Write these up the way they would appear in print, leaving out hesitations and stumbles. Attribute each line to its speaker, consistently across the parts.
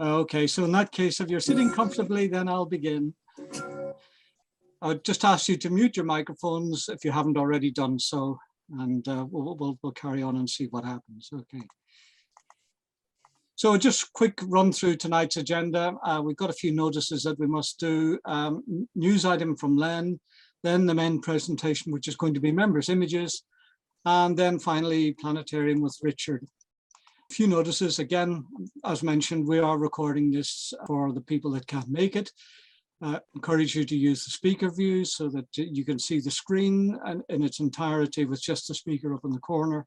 Speaker 1: Okay, so in that case, if you're sitting comfortably, then I'll begin. I'll just ask you to mute your microphones if you haven't already done so, and we'll carry on and see what happens. Okay. So just quick run through tonight's agenda. We've got a few notices that we must do. News item from Len, then the main presentation, which is going to be members' images, and then finally planetarium with Richard. A few notices. Again, as mentioned, we are recording this for the people that can't make it. Encourage you to use the speaker view so that you can see the screen in its entirety with just the speaker up in the corner.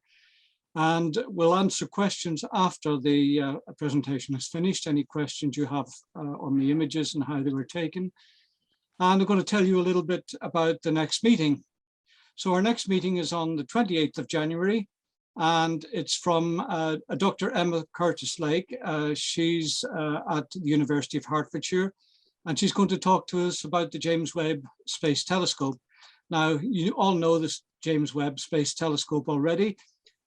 Speaker 1: And we'll answer questions after the presentation is finished, any questions you have on the images and how they were taken. And I'm going to tell you a little bit about the next meeting. So our next meeting is on the 28th of January. And it's from Dr. Emma Curtis-Lake. She's at the University of Hertfordshire, and she's going to talk to us about the James Webb Space Telescope. Now, you all know this James Webb Space Telescope already,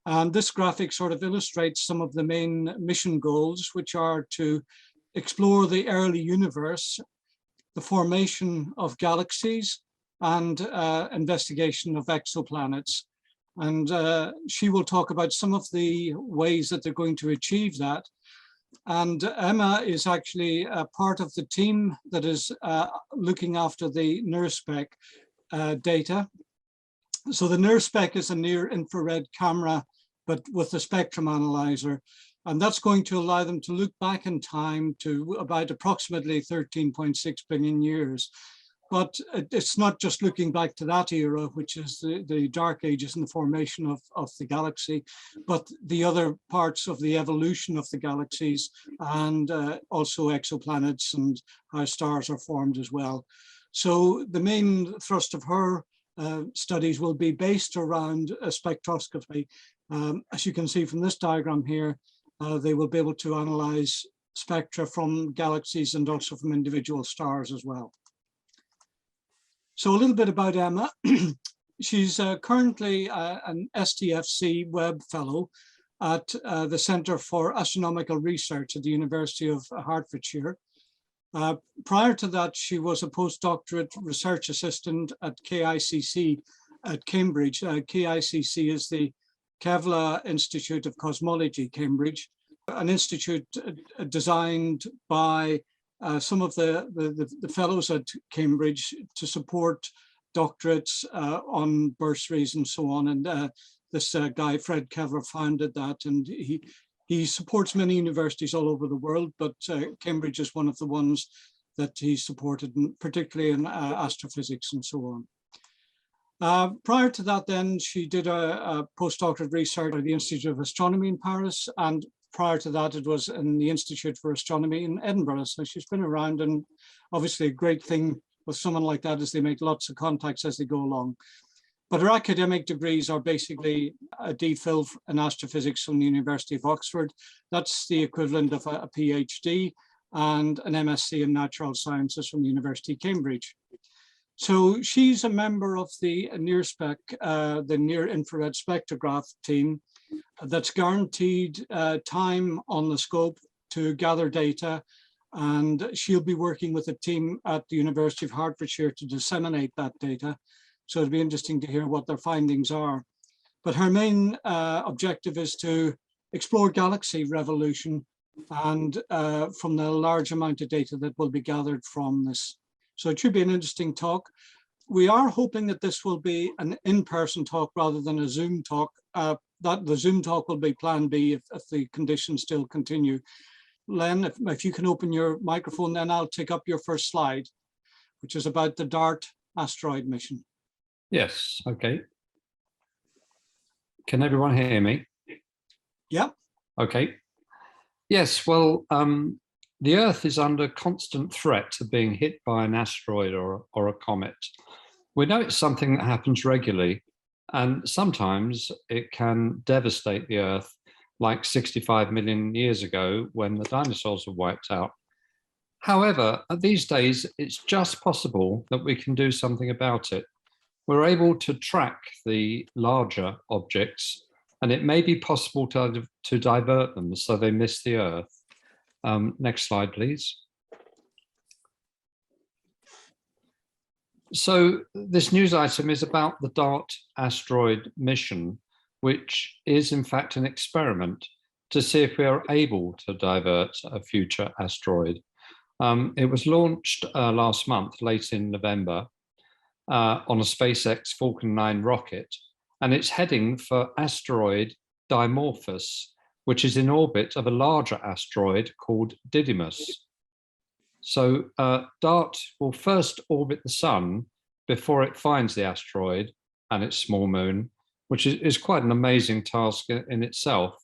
Speaker 1: and this graphic sort of illustrates some of the main mission goals, which are to explore the early universe, the formation of galaxies, and investigation of exoplanets. And she will talk about some of the ways that they're going to achieve that. And Emma is actually a part of the team that is looking after the NIRSpec data. So the NIRSpec is a near infrared camera, but with a spectrum analyzer. And that's going to allow them to look back in time to about approximately 13.6 billion years. But it's not just looking back to that era, which is the dark ages and the formation of the galaxy, but the other parts of the evolution of the galaxies and also exoplanets and how stars are formed as well. So the main thrust of her studies will be based around spectroscopy. As you can see from this diagram here, they will be able to analyze spectra from galaxies and also from individual stars as well. So a little bit about Emma. She's currently an STFC Webb Fellow at the Centre for Astronomical Research at the University of Hertfordshire. Prior to that, she was a postdoctorate research assistant at KICC at Cambridge. KICC is the Capella Institute of Cosmology, Cambridge, an institute designed by some of the fellows at Cambridge to support doctorates on bursaries and so on. And this guy, Fred Kever, founded that, and he supports many universities all over the world, but Cambridge is one of the ones that he supported, particularly in astrophysics and so on. Prior to that, then, she did a postdoctorate research at the Institute of Astronomy in Paris, and prior to that, it was in the Institute for Astronomy in Edinburgh. So she's been around, and obviously a great thing with someone like that is they make lots of contacts as they go along. But her academic degrees are basically a DPhil in astrophysics from the University of Oxford. That's the equivalent of a PhD, and an MSc in natural sciences from the University of Cambridge. So she's a member of the NIRSpec, the Near Infrared Spectrograph team, that's guaranteed time on the scope to gather data, and she'll be working with a team at the University of Hertfordshire to disseminate that data. So it'll be interesting to hear what their findings are. But her main objective is to explore galaxy revolution and from the large amount of data that will be gathered from this. So it should be an interesting talk. We are hoping that this will be an in-person talk rather than a Zoom talk. That the Zoom talk will be plan B if the conditions still continue. Len, if you can open your microphone, then I'll take up your first slide, which is about the DART asteroid mission.
Speaker 2: Yes, okay. Can everyone hear me?
Speaker 1: Yeah.
Speaker 2: Okay. Yes, well, the Earth is under constant threat of being hit by an asteroid or a comet. We know it's something that happens regularly, and sometimes it can devastate the Earth, like 65 million years ago when the dinosaurs were wiped out. However, these days, it's just possible that we can do something about it. We're able to track the larger objects, and it may be possible to divert them so they miss the Earth. Next slide, please. So this news item is about the DART asteroid mission, which is in fact an experiment to see if we are able to divert a future asteroid. It was launched last month, late in November, on a SpaceX Falcon 9 rocket, and it's heading for asteroid Dimorphos, which is in orbit of a larger asteroid called Didymos. So DART will first orbit the sun before it finds the asteroid and its small moon, which is quite an amazing task in itself.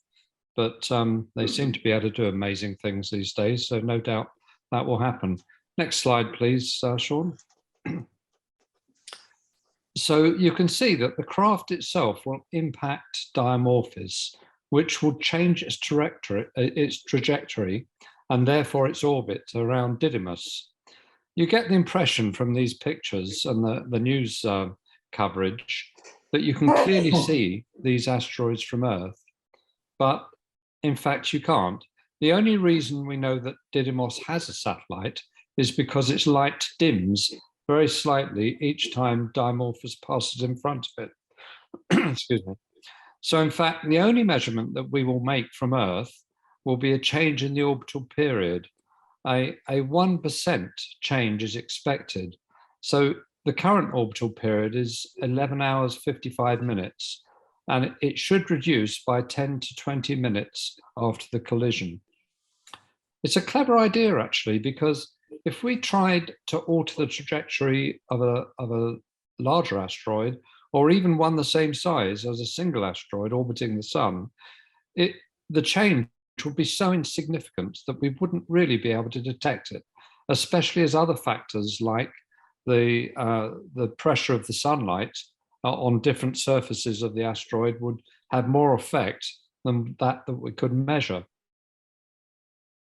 Speaker 2: But they seem to be able to do amazing things these days, so no doubt that will happen. Next slide, please, Sean. So you can see that the craft itself will impact Dimorphos, which will change its trajectory and therefore its orbit around Didymos. You get the impression from these pictures and the news coverage that you can clearly see these asteroids from Earth, but in fact you can't. The only reason we know that Didymos has a satellite is because its light dims very slightly each time Dimorphos passes in front of it. Excuse me. So in fact, the only measurement that we will make from Earth will be a change in the orbital period. A 1% change is expected. So the current orbital period is 11 hours, 55 minutes, and it should reduce by 10 to 20 minutes after the collision. It's a clever idea, actually, because if we tried to alter the trajectory of a larger asteroid, or even one the same size as a single asteroid orbiting the sun, the change would be so insignificant that we wouldn't really be able to detect it, especially as other factors like the pressure of the sunlight on different surfaces of the asteroid would have more effect than that we could measure.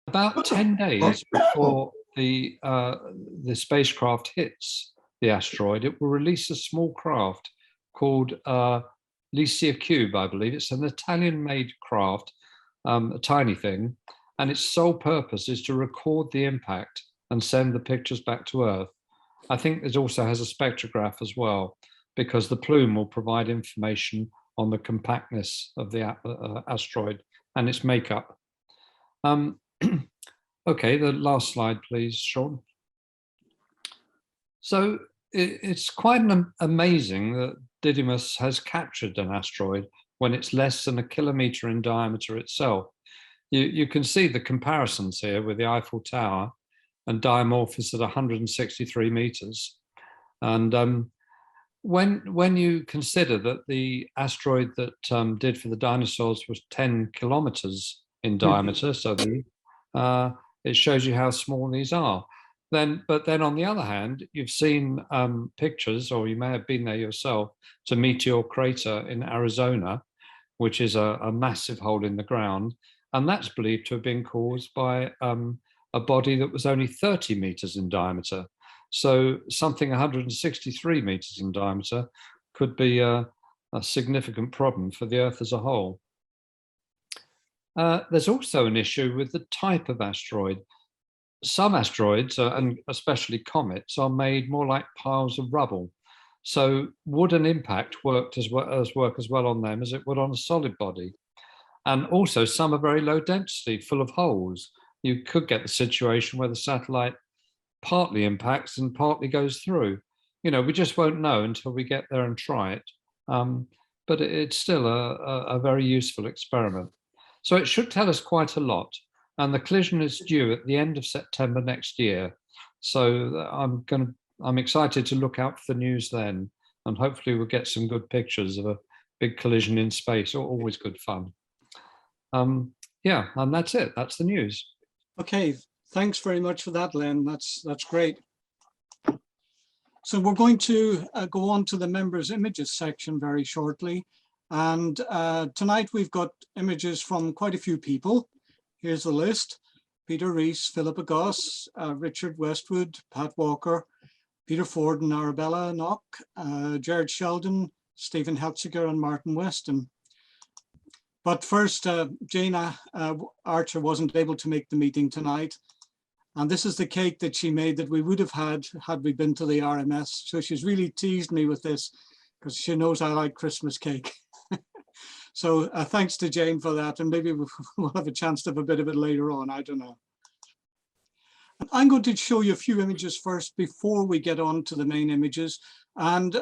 Speaker 2: About 10 days before the spacecraft hits the asteroid, it will release a small craft called Lycia Cube, I believe. It's an Italian-made craft, a tiny thing, and its sole purpose is to record the impact and send the pictures back to Earth. I think it also has a spectrograph as well, because the plume will provide information on the compactness of the asteroid and its makeup. Okay, the last slide, please, Sean. So it's quite amazing that Didymos has captured an asteroid when it's less than 1 kilometer in diameter itself. You can see the comparisons here with the Eiffel Tower and Dimorphos at 163 meters. And when you consider that the asteroid that did for the dinosaurs was 10 kilometers in diameter, so it shows you how small these are. But then on the other hand, you've seen pictures, or you may have been there yourself, to Meteor Crater in Arizona, which is a massive hole in the ground. And that's believed to have been caused by a body that was only 30 meters in diameter. So something 163 meters in diameter could be a significant problem for the Earth as a whole. There's also an issue with the type of asteroid. Some asteroids, and especially comets, are made more like piles of rubble. So would an impact work as well on them as it would on a solid body? And also some are very low density, full of holes. You could get the situation where the satellite partly impacts and partly goes through. You know, we just won't know until we get there and try it. But it's still a very useful experiment. So it should tell us quite a lot. And the collision is due at the end of September next year. So I'm excited to look out for the news then, and hopefully we'll get some good pictures of a big collision in space. Always good fun. Yeah, and that's it. That's the news.
Speaker 1: Okay, thanks very much for that, Len. That's great. So we're going to go on to the members' images section very shortly. And tonight we've got images from quite a few people. Here's the list: Peter Reese, Philippa Goss, Richard Westwood, Pat Walker, Peter Ford and Arabella Knock, Jared Sheldon, Stephen Hetziger and Martin Weston. But first, Jane Archer wasn't able to make the meeting tonight. And this is the cake that she made that we would have had we been to the RMS. So she's really teased me with this because she knows I like Christmas cake. So thanks to Jane for that. And maybe we'll have a chance to have a bit of it later on. I don't know. I'm going to show you a few images first before we get on to the main images. And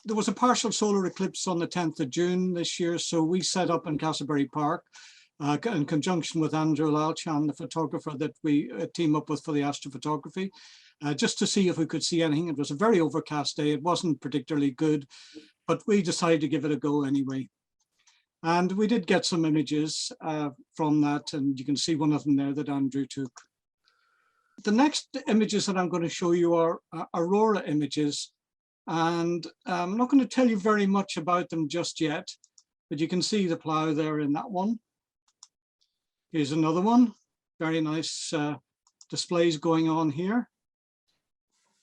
Speaker 1: there was a partial solar eclipse on the 10th of June this year. So we set up in Castleberry Park in conjunction with Andrew Lalchan, the photographer that we team up with for the astrophotography, just to see if we could see anything. It was a very overcast day. It wasn't particularly good, but we decided to give it a go anyway. And we did get some images from that, and you can see one of them there that Andrew took. The next images that I'm going to show you are Aurora images, and I'm not going to tell you very much about them just yet, but you can see the plow there in that one. Here's another one, very nice displays going on here.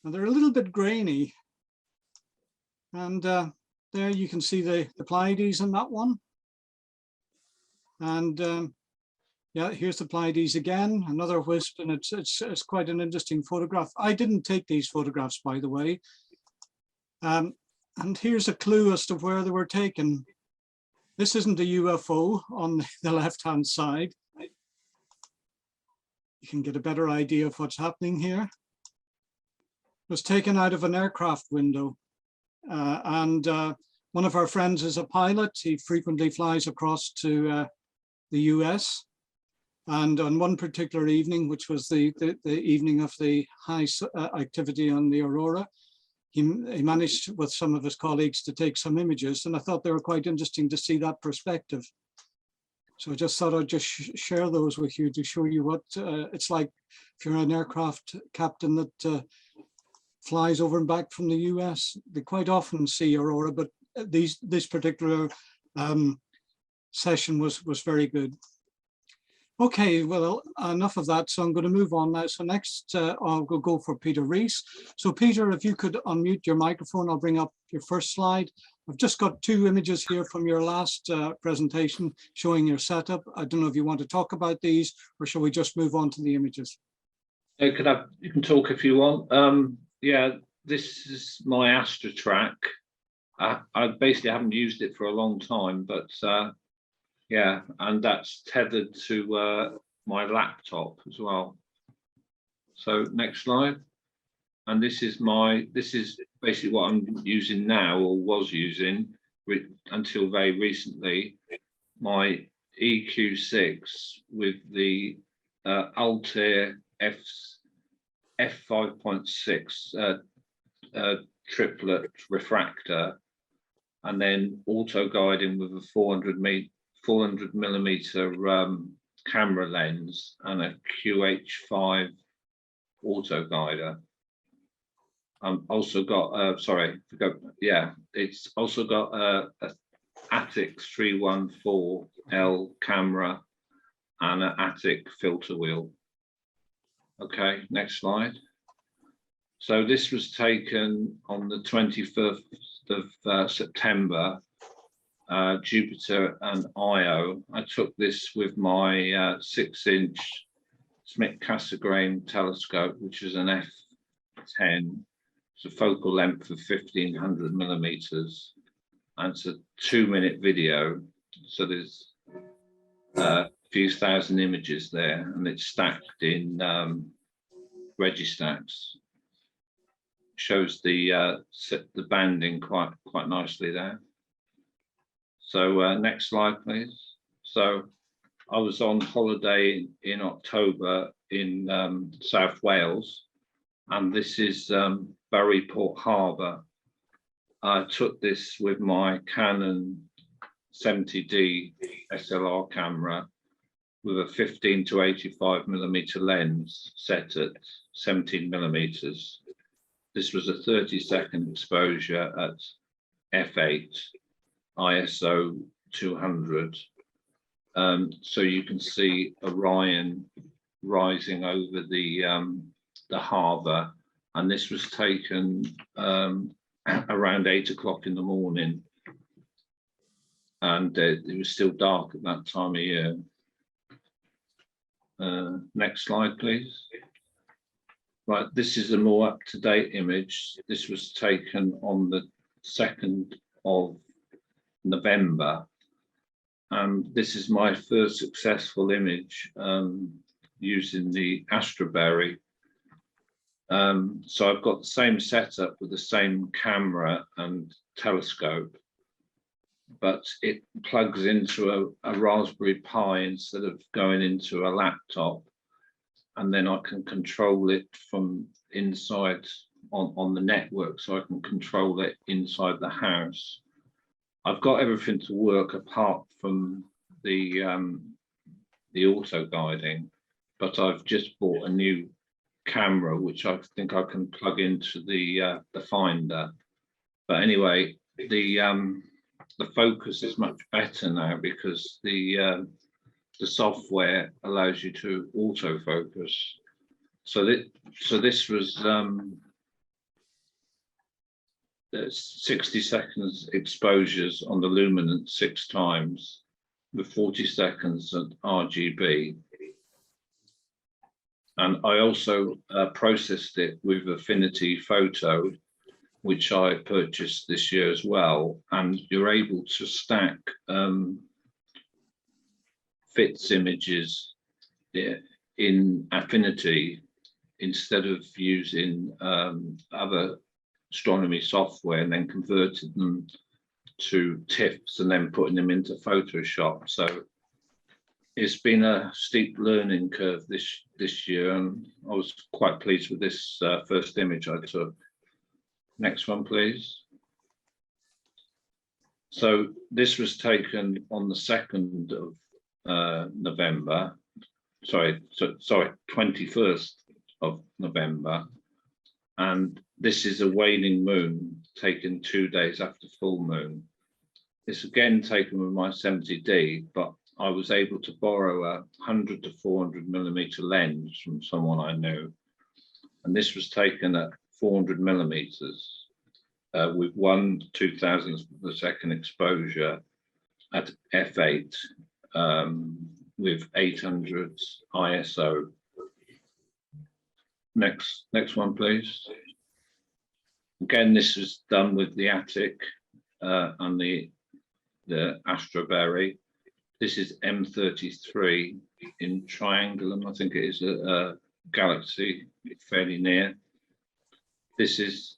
Speaker 1: And they're a little bit grainy. And there you can see the Pleiades in that one. And yeah, here's the Pleiades again, another wisp, and it's quite an interesting photograph. I didn't take these photographs, by the way. And here's a clue as to where they were taken. This isn't a UFO on the left-hand side. You can get a better idea of what's happening here. It was taken out of an aircraft window. And one of our friends is a pilot. He frequently flies across to the US. And on one particular evening, which was the evening of the high activity on the Aurora, he managed with some of his colleagues to take some images. And I thought they were quite interesting to see that perspective. So I just thought I'd just share those with you to show you what it's like if you're an aircraft captain that flies over and back from the US. They quite often see Aurora, but this particular session was very good. Okay, well, enough of that. So I'm going to move on now. So next, I'll go for Peter Reese. So Peter, if you could unmute your microphone, I'll bring up your first slide. I've just got two images here from your last presentation showing your setup. I don't know if you want to talk about these, or shall we just move on to the images?
Speaker 3: You can talk if you want. Yeah, this is my AstroTrack. I basically haven't used it for a long time, but yeah, and that's tethered to my laptop as well. So next slide. And this is basically what I'm using now, or was using until very recently, my EQ6 with the Altair f5.6 triplet refractor, and then auto guiding with a 400 millimeter camera lens and a QH5 auto guider. Also got it's also got a Attic 314L camera and an Attic filter wheel. Okay, next slide. So this was taken on the 21st of September, Jupiter and Io. I took this with my 6-inch Schmidt-Cassegrain telescope, which is an f10. It's a focal length of 1500 millimeters, and it's a 2-minute video. So there's a few thousand images there, and it's stacked in Registacks. Shows the banding quite nicely there. So next slide, please. So I was on holiday in October in South Wales, and this is Buryport Harbour. I took this with my Canon 70D SLR camera with a 15 to 85 millimeter lens set at 17 millimeters. This was a 30-second exposure at f8, ISO 200. So you can see Orion rising over the harbour, and this was taken around 8 o'clock in the morning. and it was still dark at that time of year. Next slide, please. Right, this is a more up-to-date image. This was taken on the 2nd of November. And this is my first successful image using the Astroberry. So I've got the same setup with the same camera and telescope, but it plugs into a Raspberry Pi instead of going into a laptop. And then I can control it from inside on the network, so I can control it inside the house. I've got everything to work apart from the auto guiding, but I've just bought a new camera which I think I can plug into the finder. But anyway, the focus is much better now because the software allows you to autofocus. So this was 60 seconds exposures on the luminance 6 times with 40 seconds at RGB. And I also processed it with Affinity Photo, which I purchased this year as well. And you're able to stack FITS images in Affinity instead of using other astronomy software and then converting them to TIFFs and then putting them into Photoshop. So it's been a steep learning curve this year, and I was quite pleased with this first image I took. Next one, please. So this was taken on the 2nd of November. Sorry, 21st of November. And this is a waning moon taken 2 days after full moon. It's again taken with my 70D, but I was able to borrow a 100 to 400 millimeter lens from someone I knew. And this was taken at 400 millimeters with 1 2,000th of a second exposure at f8 with 800 ISO. Next one, please. Again, this was done with the Attic and the Astroberry. This is M33 in Triangulum. I think it is a galaxy fairly near. This is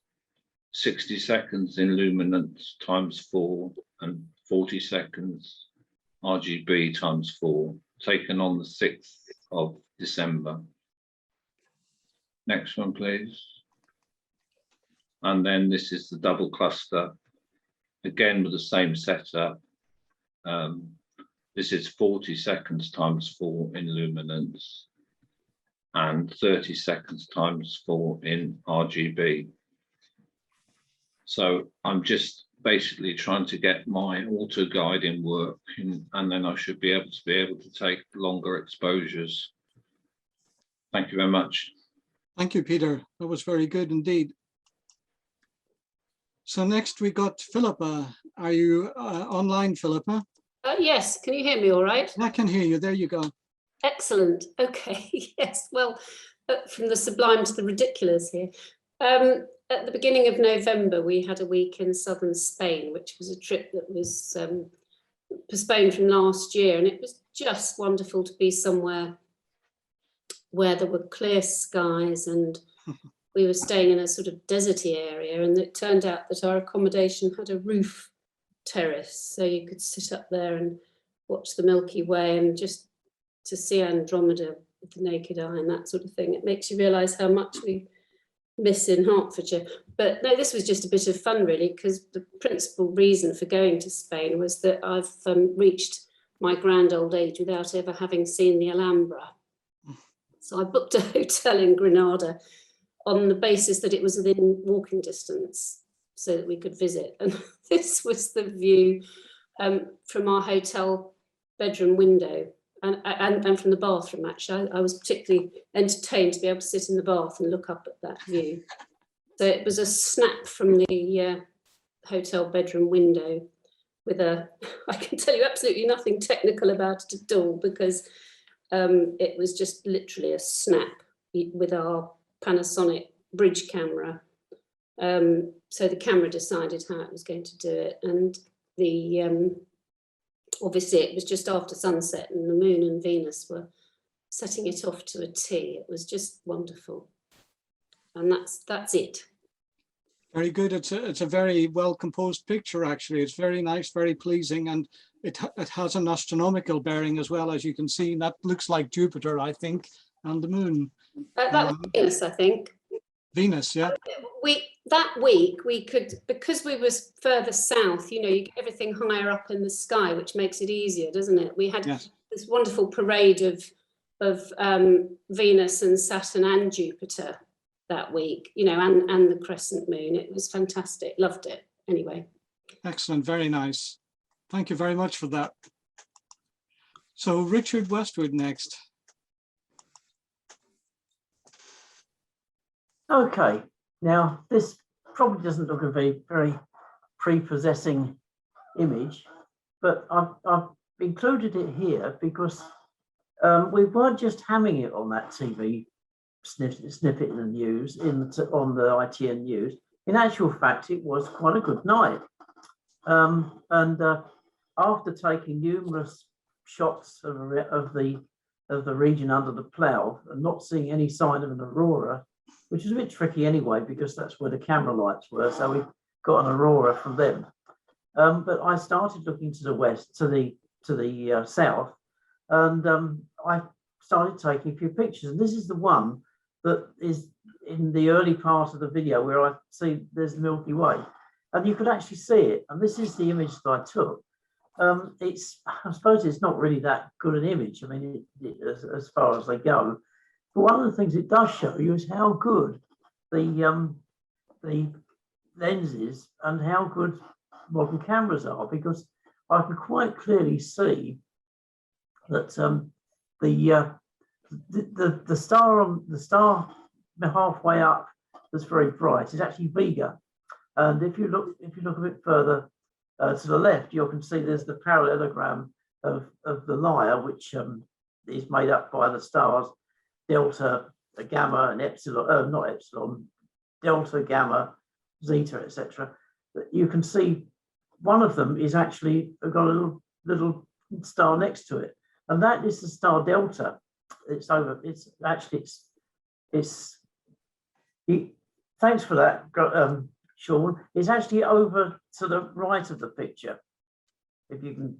Speaker 3: 60 seconds in luminance times 4 and 40 seconds RGB times 4, taken on the 6th of December. Next one, please. And then this is the double cluster, again with the same setup. This is 40 seconds times 4 in luminance and 30 seconds times 4 in RGB. So I'm just basically trying to get my auto guiding work, and then I should be able to take longer exposures. Thank you very much.
Speaker 1: Thank you, Peter. That was very good indeed. So next we got Philippa. Are you online, Philippa?
Speaker 4: Yes, can you hear me all right?
Speaker 1: I can hear you. There you go.
Speaker 4: Excellent. Okay, yes. Well, from the sublime to the ridiculous here. At the beginning of November, we had a week in southern Spain, which was a trip that was postponed from last year. And it was just wonderful to be somewhere where there were clear skies, and we were staying in a sort of deserty area. And it turned out that our accommodation had a roof terrace, so you could sit up there and watch the Milky Way and just to see Andromeda with the naked eye and that sort of thing. It makes you realise how much we miss in Hertfordshire. But no, this was just a bit of fun really, because the principal reason for going to Spain was that I've reached my grand old age without ever having seen the Alhambra. So I booked a hotel in Granada on the basis that it was within walking distance so that we could visit. And this was the view from our hotel bedroom window and from the bathroom, actually. I was particularly entertained to be able to sit in the bath and look up at that view. So it was a snap from the hotel bedroom window. with a, I can tell you absolutely nothing technical about it at all, because it was just literally a snap with our Panasonic bridge camera. So the camera decided how it was going to do it, and the obviously it was just after sunset and the moon and Venus were setting it off to a T. It was just wonderful, and that's it.
Speaker 1: Very good. It's a very well composed picture, actually. It's very nice, very pleasing, and it has an astronomical bearing as well, as you can see. That looks like Jupiter, I think, and the moon.
Speaker 4: That was Venus, I think.
Speaker 1: Venus, yeah.
Speaker 4: That week we could, because we was further south, you know, you get everything higher up in the sky, which makes it easier, doesn't it? We had this wonderful parade of Venus and Saturn and Jupiter that week, you know, and the crescent moon. It was fantastic. Loved it. Anyway.
Speaker 1: Excellent. Very nice. Thank you very much for that. So Richard Westwood next.
Speaker 5: Okay, now this probably doesn't look a very prepossessing image, but I've included it here because we weren't just hamming it on that TV snippet in the news, on the ITN news. In actual fact, it was quite a good night. After taking numerous shots of the region under the plough and not seeing any sign of an aurora, which is a bit tricky anyway, because that's where the camera lights were. So we got an aurora from them. But I started looking to the west, to the south, and I started taking a few pictures. And this is the one that is in the early part of the video where I see there's the Milky Way, and you could actually see it. And this is the image that I took. I suppose it's not really that good an image. I mean, as far as they go. But one of the things it does show you is how good the lenses and how good modern cameras are, because I can quite clearly see that the star halfway up that's very bright is actually Vega, and if you look a bit further to the left, you can see there's the parallelogram of the lyre, which is made up by the stars Delta, Gamma, and Epsilon. Not Epsilon, Delta, Gamma, Zeta, etc. You can see one of them is actually got a little star next to it, and that is the star Delta. It's over. It's actually thanks for that, Sean. It's actually over to the right of the picture. If you can,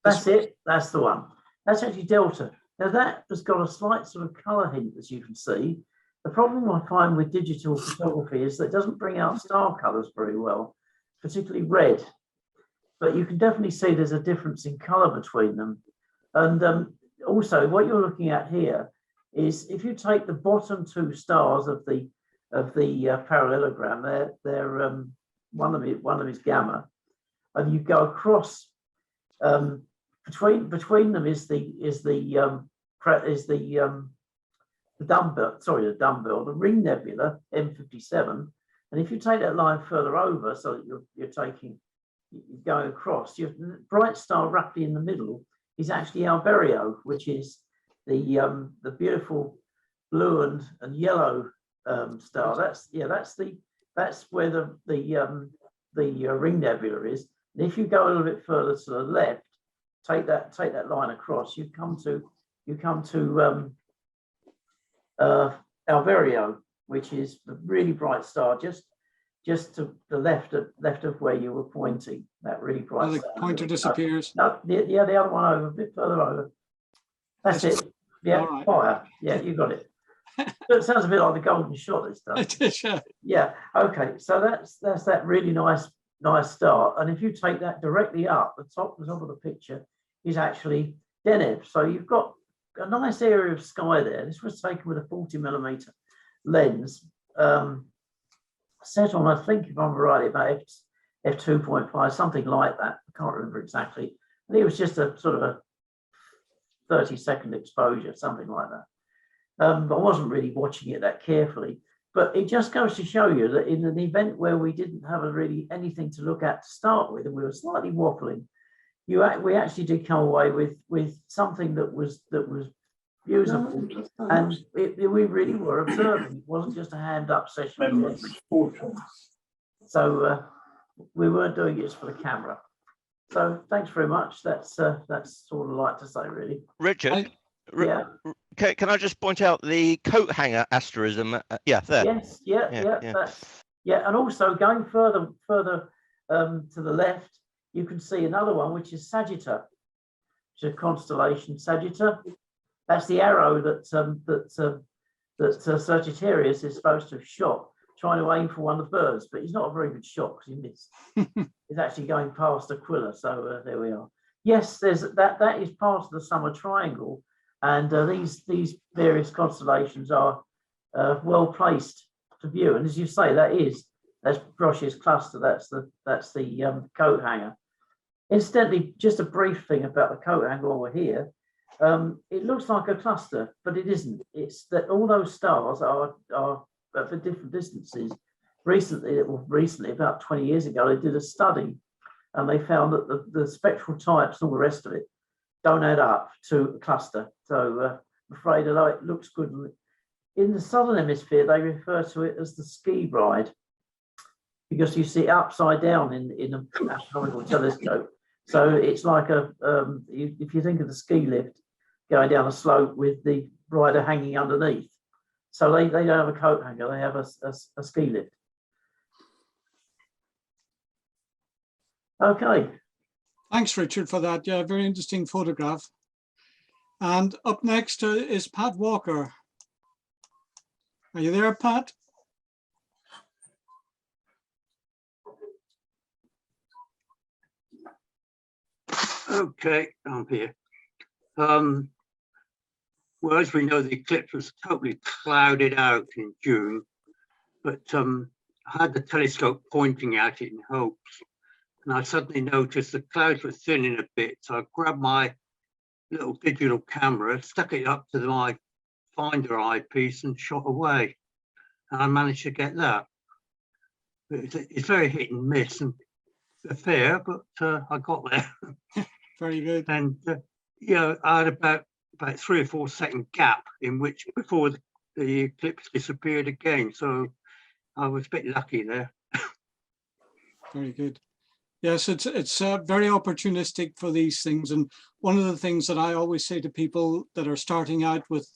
Speaker 5: that's it. That's the one. That's actually Delta. Now that has got a slight sort of colour hint, as you can see. The problem I find with digital photography is that it doesn't bring out star colours very well, particularly red. But you can definitely see there's a difference in colour between them. And also, what you're looking at here is if you take the bottom two stars of the parallelogram, they're one of them is Gamma, and you go across. Between them is the Dumbbell, the Ring Nebula, M57, and if you take that line further over, so that you're going across, your bright star roughly in the middle is actually Alberio, which is the beautiful blue and yellow star. That's where the Ring Nebula is. And if you go a little bit further to the left, take that line across, you come to Alberio, which is the really bright star just to the left of where you were pointing. That really bright
Speaker 1: star. The pointer disappears.
Speaker 5: No, the other one over, a bit further over. That's it. Yeah, right. Fire. Yeah, you got it. So it sounds a bit like the golden shot. This stuff.
Speaker 1: It is, yeah.
Speaker 5: Yeah. Okay. So that's that really nice star. And if you take that directly up, the top of the picture is actually Deneb. So you've got a nice area of sky there. This was taken with a 40mm lens, set on, I think, if I'm right, about f2.5, something like that. I can't remember exactly. I think it was just a sort of a 30-second exposure, something like that. But I wasn't really watching it that carefully. But it just goes to show you that in an event where we didn't have really anything to look at to start with, and we were slightly waffling, we actually did come away with something that was usable, and we really were observing. It wasn't just a hand up session. So we weren't doing it just for the camera. So thanks very much. That's sort of like to say, really.
Speaker 6: Richard,
Speaker 5: Yeah.
Speaker 6: can I just point out the coat hanger asterism? Yeah, there.
Speaker 5: Yes. Yeah. And also going further to the left, you can see another one, which is Sagitta, which is a constellation Sagitta. That's the arrow that Sagittarius is supposed to have shot, trying to aim for one of the birds, but he's not a very good shot because he missed. He's actually going past Aquila, so there we are. Yes, there's that is part of the summer triangle, and these various constellations are well placed to view. And as you say, that's Broche's cluster. That's the coat hanger. Incidentally, just a brief thing about the coat hanger over here. It looks like a cluster, but it isn't. It's that all those stars are for different distances. Recently, about 20 years ago, they did a study, and they found that the spectral types and all the rest of it don't add up to a cluster. So I'm afraid, although it looks good, in the southern hemisphere, they refer to it as the ski bride, because you see it upside down in an astronomical telescope. So it's like if you think of the ski lift going down a slope with the rider hanging underneath. So they don't have a coat hanger, they have a ski lift. Okay.
Speaker 1: Thanks, Richard, for that. Yeah, very interesting photograph. And up next is Pat Walker. Are you there, Pat?
Speaker 7: Okay, I'm here. Well, as we know, the eclipse was totally clouded out in June, but I had the telescope pointing at it in hopes, and I suddenly noticed the clouds were thinning a bit. So I grabbed my little digital camera, stuck it up to my finder eyepiece, and shot away. And I managed to get that. It's very hit and miss and fair, but I got there.
Speaker 1: Very good.
Speaker 7: And yeah, I had about 3 or 4 second gap before the eclipse disappeared again. So I was a bit lucky there.
Speaker 1: Very good. Yes, it's very opportunistic for these things. And one of the things that I always say to people that are starting out with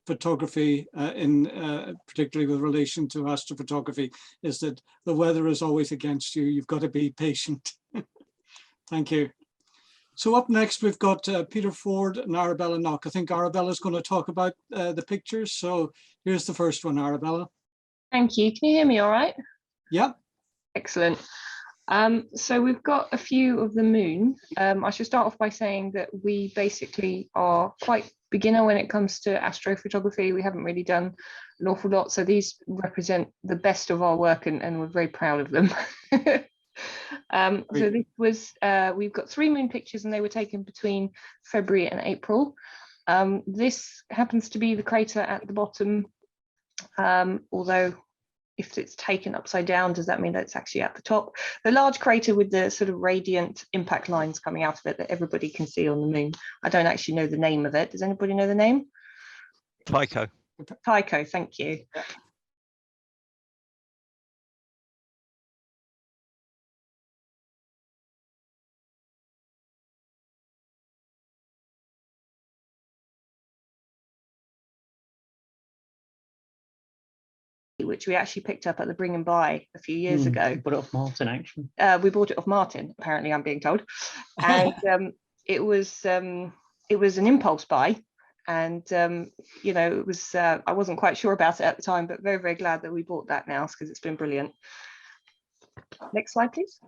Speaker 1: photography, particularly with relation to astrophotography, is that the weather is always against you. You've got to be patient. Thank you. So up next, we've got Peter Ford and Arabella Knock. I think Arabella's going to talk about the pictures. So here's the first one, Arabella.
Speaker 8: Thank you. Can you hear me all right?
Speaker 1: Yeah.
Speaker 8: Excellent. So we've got a few of the moon. I should start off by saying that we basically are quite beginner when it comes to astrophotography. We haven't really done an awful lot. So these represent the best of our work, and we're very proud of them. So this was, we've got 3 moon pictures, and they were taken between February and April. This happens to be the crater at the bottom, although if it's taken upside down, does that mean that it's actually at the top? The large crater with the sort of radiant impact lines coming out of it that everybody can see on the moon. I don't actually know the name of it. Does anybody know the name?
Speaker 6: Tycho.
Speaker 8: Tycho, thank you.
Speaker 1: Yeah.
Speaker 8: Which we actually picked up at the Bring and Buy a few years ago.
Speaker 9: Bought it off Martin, actually.
Speaker 8: We bought it off Martin, apparently, I'm being told. And it was an impulse buy. And, you know, it was, I wasn't quite sure about it at the time, but very, very glad that we bought that now because it's been brilliant. Next slide, please.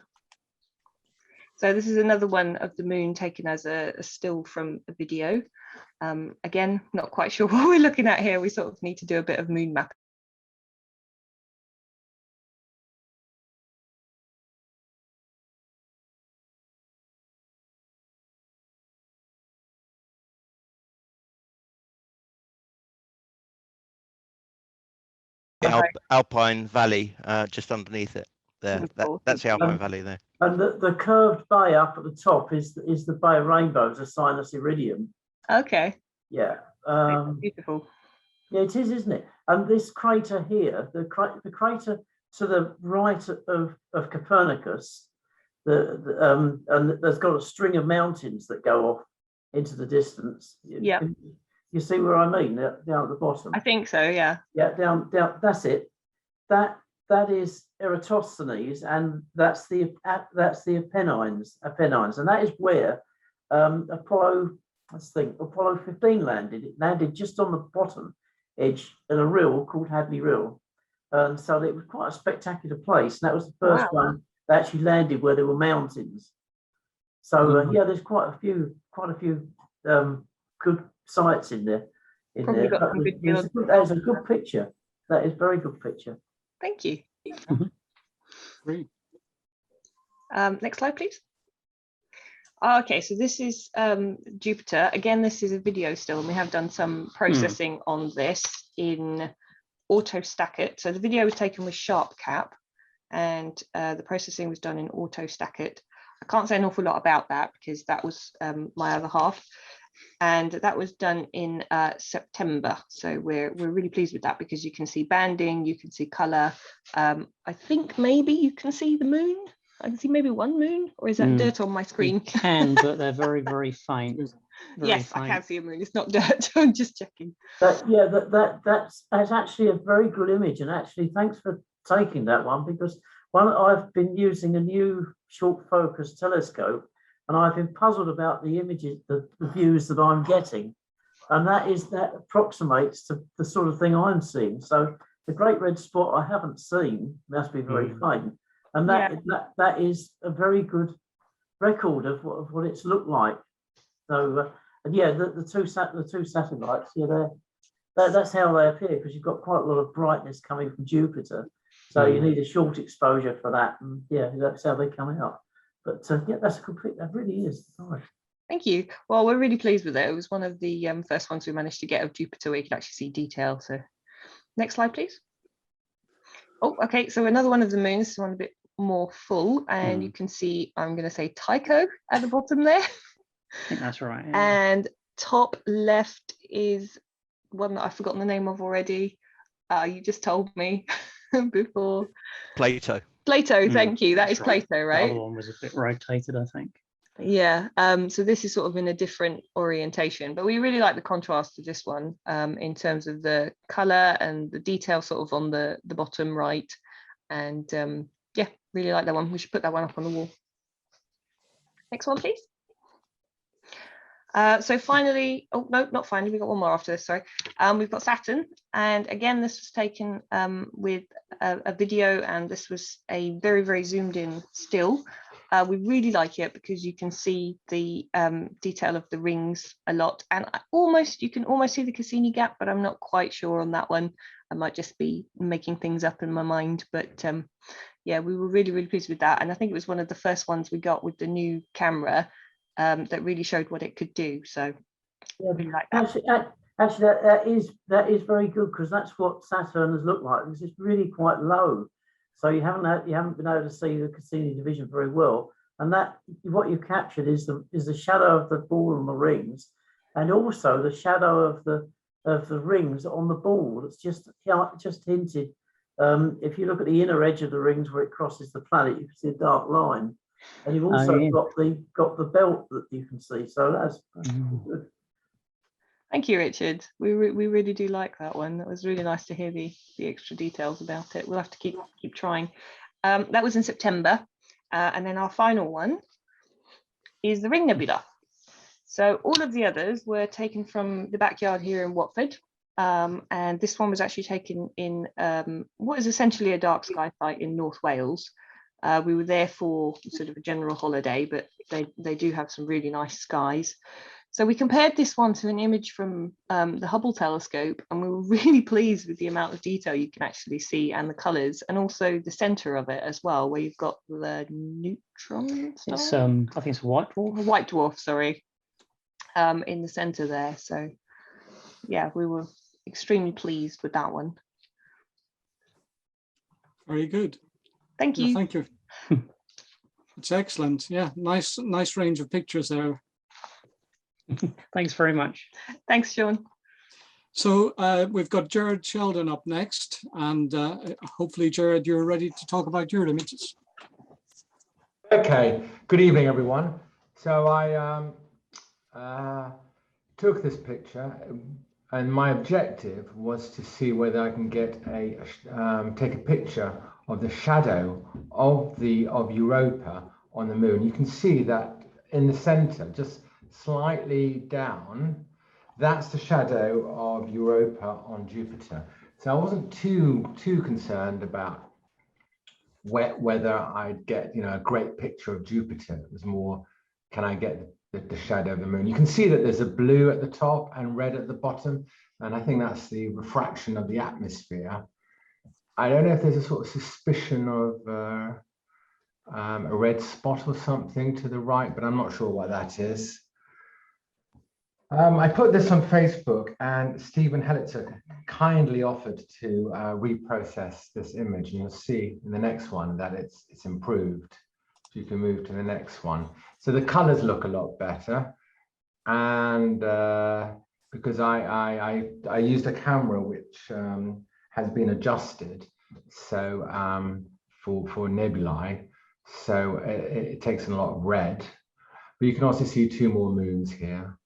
Speaker 8: So this is another one of the moon taken as a still from a video. Again, not quite sure what we're looking at here. We sort of need to do a bit of moon mapping.
Speaker 6: Alpine Valley just underneath it there. That's the Alpine Valley there.
Speaker 5: And the curved bay up at the top is the Bay of Rainbows, a Sinus Iridium.
Speaker 8: Okay.
Speaker 5: Yeah.
Speaker 8: Beautiful.
Speaker 5: Yeah, it is, isn't it? And this crater here, the crater to the right of Copernicus, and there's got a string of mountains that go off into the distance.
Speaker 8: Yeah.
Speaker 5: You see where I mean? Down at the bottom.
Speaker 8: I think so. Yeah.
Speaker 5: Yeah, down. That's it. That is Eratosthenes, and that's the Apennines, and that is where Apollo 15 landed. It landed just on the bottom edge in a rill called Hadley Rill, and so it was quite a spectacular place. And that was the first one that actually landed where there were mountains. So yeah, there's quite a few good sites in there. That is a good picture. That is a very good picture.
Speaker 8: Thank you.
Speaker 1: Great.
Speaker 8: Next slide, please. Okay, so this is Jupiter. Again, this is a video still, and we have done some processing on this in AutoStackit. So the video was taken with SharpCap, and the processing was done in AutoStackit. I can't say an awful lot about that because that was my other half, and that was done in September. So we're really pleased with that because you can see banding, you can see color. I think maybe you can see the moon. I can see maybe one moon, or is that dirt on my screen?
Speaker 9: You can, but they're very, very faint.
Speaker 8: Yes, faint. I can see a moon. It's not dirt. I'm just checking.
Speaker 5: That's actually a very good image, and actually thanks for taking that one, because I've been using a new short focus telescope, and I've been puzzled about the images, the views that I'm getting, and that approximates to the sort of thing I'm seeing. So the great red spot I haven't seen must be very faint. And that is a very good record of what it's looked like. So and yeah, the two satellites, yeah, that's how they appear, because you've got quite a lot of brightness coming from Jupiter. So you need a short exposure for that, and yeah, that's how they come out. But yeah, that's a complete. That really is nice.
Speaker 8: Thank you. Well, we're really pleased with it. It was one of the first ones we managed to get of Jupiter where you could actually see detail. So next slide, please. Oh, okay. So another one of the moons, this one a bit more full, and you can see, I'm going to say Tycho at the bottom there.
Speaker 9: I think that's right. Yeah.
Speaker 8: And top left is one that I've forgotten the name of already. You just told me before.
Speaker 6: Plato.
Speaker 8: Thank you. That is
Speaker 9: right.
Speaker 8: Plato, right?
Speaker 9: The other one was a bit rotated, I think.
Speaker 8: Yeah. So this is sort of in a different orientation, but we really like the contrast to this one in terms of the color and the detail sort of on the bottom right. And yeah, really like that one. We should put that one up on the wall. Next one, please. So finally, oh no, not finally, we've got one more after this, sorry. We've got Saturn, and again, this was taken with a video, and this was a very, very zoomed in still. We really like it because you can see the detail of the rings a lot, and you can almost see the Cassini gap, but I'm not quite sure on that one. I might just be making things up in my mind, but yeah, we were really, really pleased with that. And I think it was one of the first ones we got with the new camera that really showed what it could do. So
Speaker 5: yeah,
Speaker 8: really like that.
Speaker 5: Actually, that is very good, because that's what Saturn has looked like. Because it's really quite low, so you haven't been able to see the Cassini division very well. And that what you captured is the shadow of the ball on the rings, and also the shadow of the rings on the ball. It's just hinted. If you look at the inner edge of the rings where it crosses the planet, you can see a dark line. And you've also got the belt that you can see. So that's good.
Speaker 8: Thank you, Richard. We really do like that one. That was really nice to hear the extra details about it. We'll have to keep trying. That was in September. And then our final one is the Ring Nebula. So all of the others were taken from the backyard here in Watford. And this one was actually taken in what is essentially a dark sky site in North Wales. We were there for sort of a general holiday, but they do have some really nice skies. So we compared this one to an image from the Hubble telescope, and we were really pleased with the amount of detail you can actually see, and the colours, and also the centre of it as well, where you've got the neutron star?
Speaker 9: It's I think it's a white dwarf.
Speaker 8: A white dwarf, sorry, in the centre there. So yeah, we were extremely pleased with that one.
Speaker 1: Very good.
Speaker 8: Thank
Speaker 1: Yeah,
Speaker 8: you.
Speaker 1: thank you. It's excellent. Yeah, nice range of pictures there.
Speaker 9: Thanks very much.
Speaker 8: Thanks, Sean.
Speaker 1: So we've got Jared Sheldon up next, and hopefully, Jared, you're ready to talk about your images.
Speaker 10: Okay, good evening, everyone. So I took this picture, and my objective was to see whether I can get take a picture of the shadow of Europa on the moon. You can see that in the center, just slightly down, that's the shadow of Europa on Jupiter. So I wasn't too concerned about whether I'd get a great picture of Jupiter. It was more, can I get the shadow of the moon? You can see that there's a blue at the top and red at the bottom, and I think that's the refraction of the atmosphere. I don't know if there's a sort of suspicion of a red spot or something to the right, but I'm not sure what that is. I put this on Facebook, and Stephen Helitzer kindly offered to reprocess this image, and you'll see in the next one that it's improved. If you can move to the next one. So the colors look a lot better, and because I used a camera which has been adjusted, so for nebulae, so it takes in a lot of red. But you can also see two more moons here.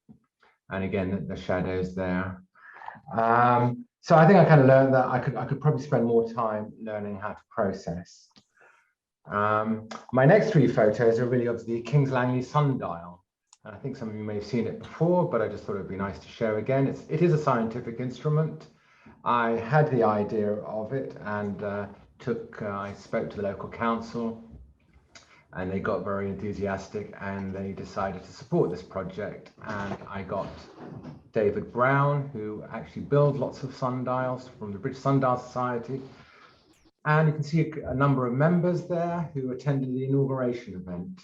Speaker 10: And again, the shadows there. So I think I kind of learned that I could probably spend more time learning how to process. My next three photos are really of the King's Langley sundial. And I think some of you may have seen it before, but I just thought it'd be nice to show again. It is a scientific instrument. I had the idea of it, and I spoke to the local council, and they got very enthusiastic, and they decided to support this project. And I got David Brown, who actually builds lots of sundials, from the British Sundial Society. And you can see a number of members there who attended the inauguration event.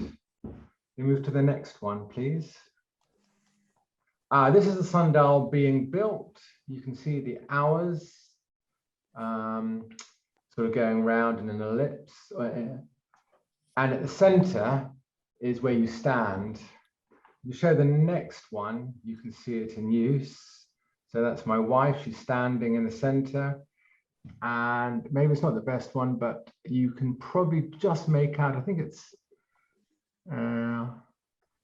Speaker 10: We move to the next one, please. This is the sundial being built. You can see the hours sort of going round in an ellipse. And at the center is where you stand. You show the next one, you can see it in use. So that's my wife, she's standing in the center. And maybe it's not the best one, but you can probably just make out, I think it's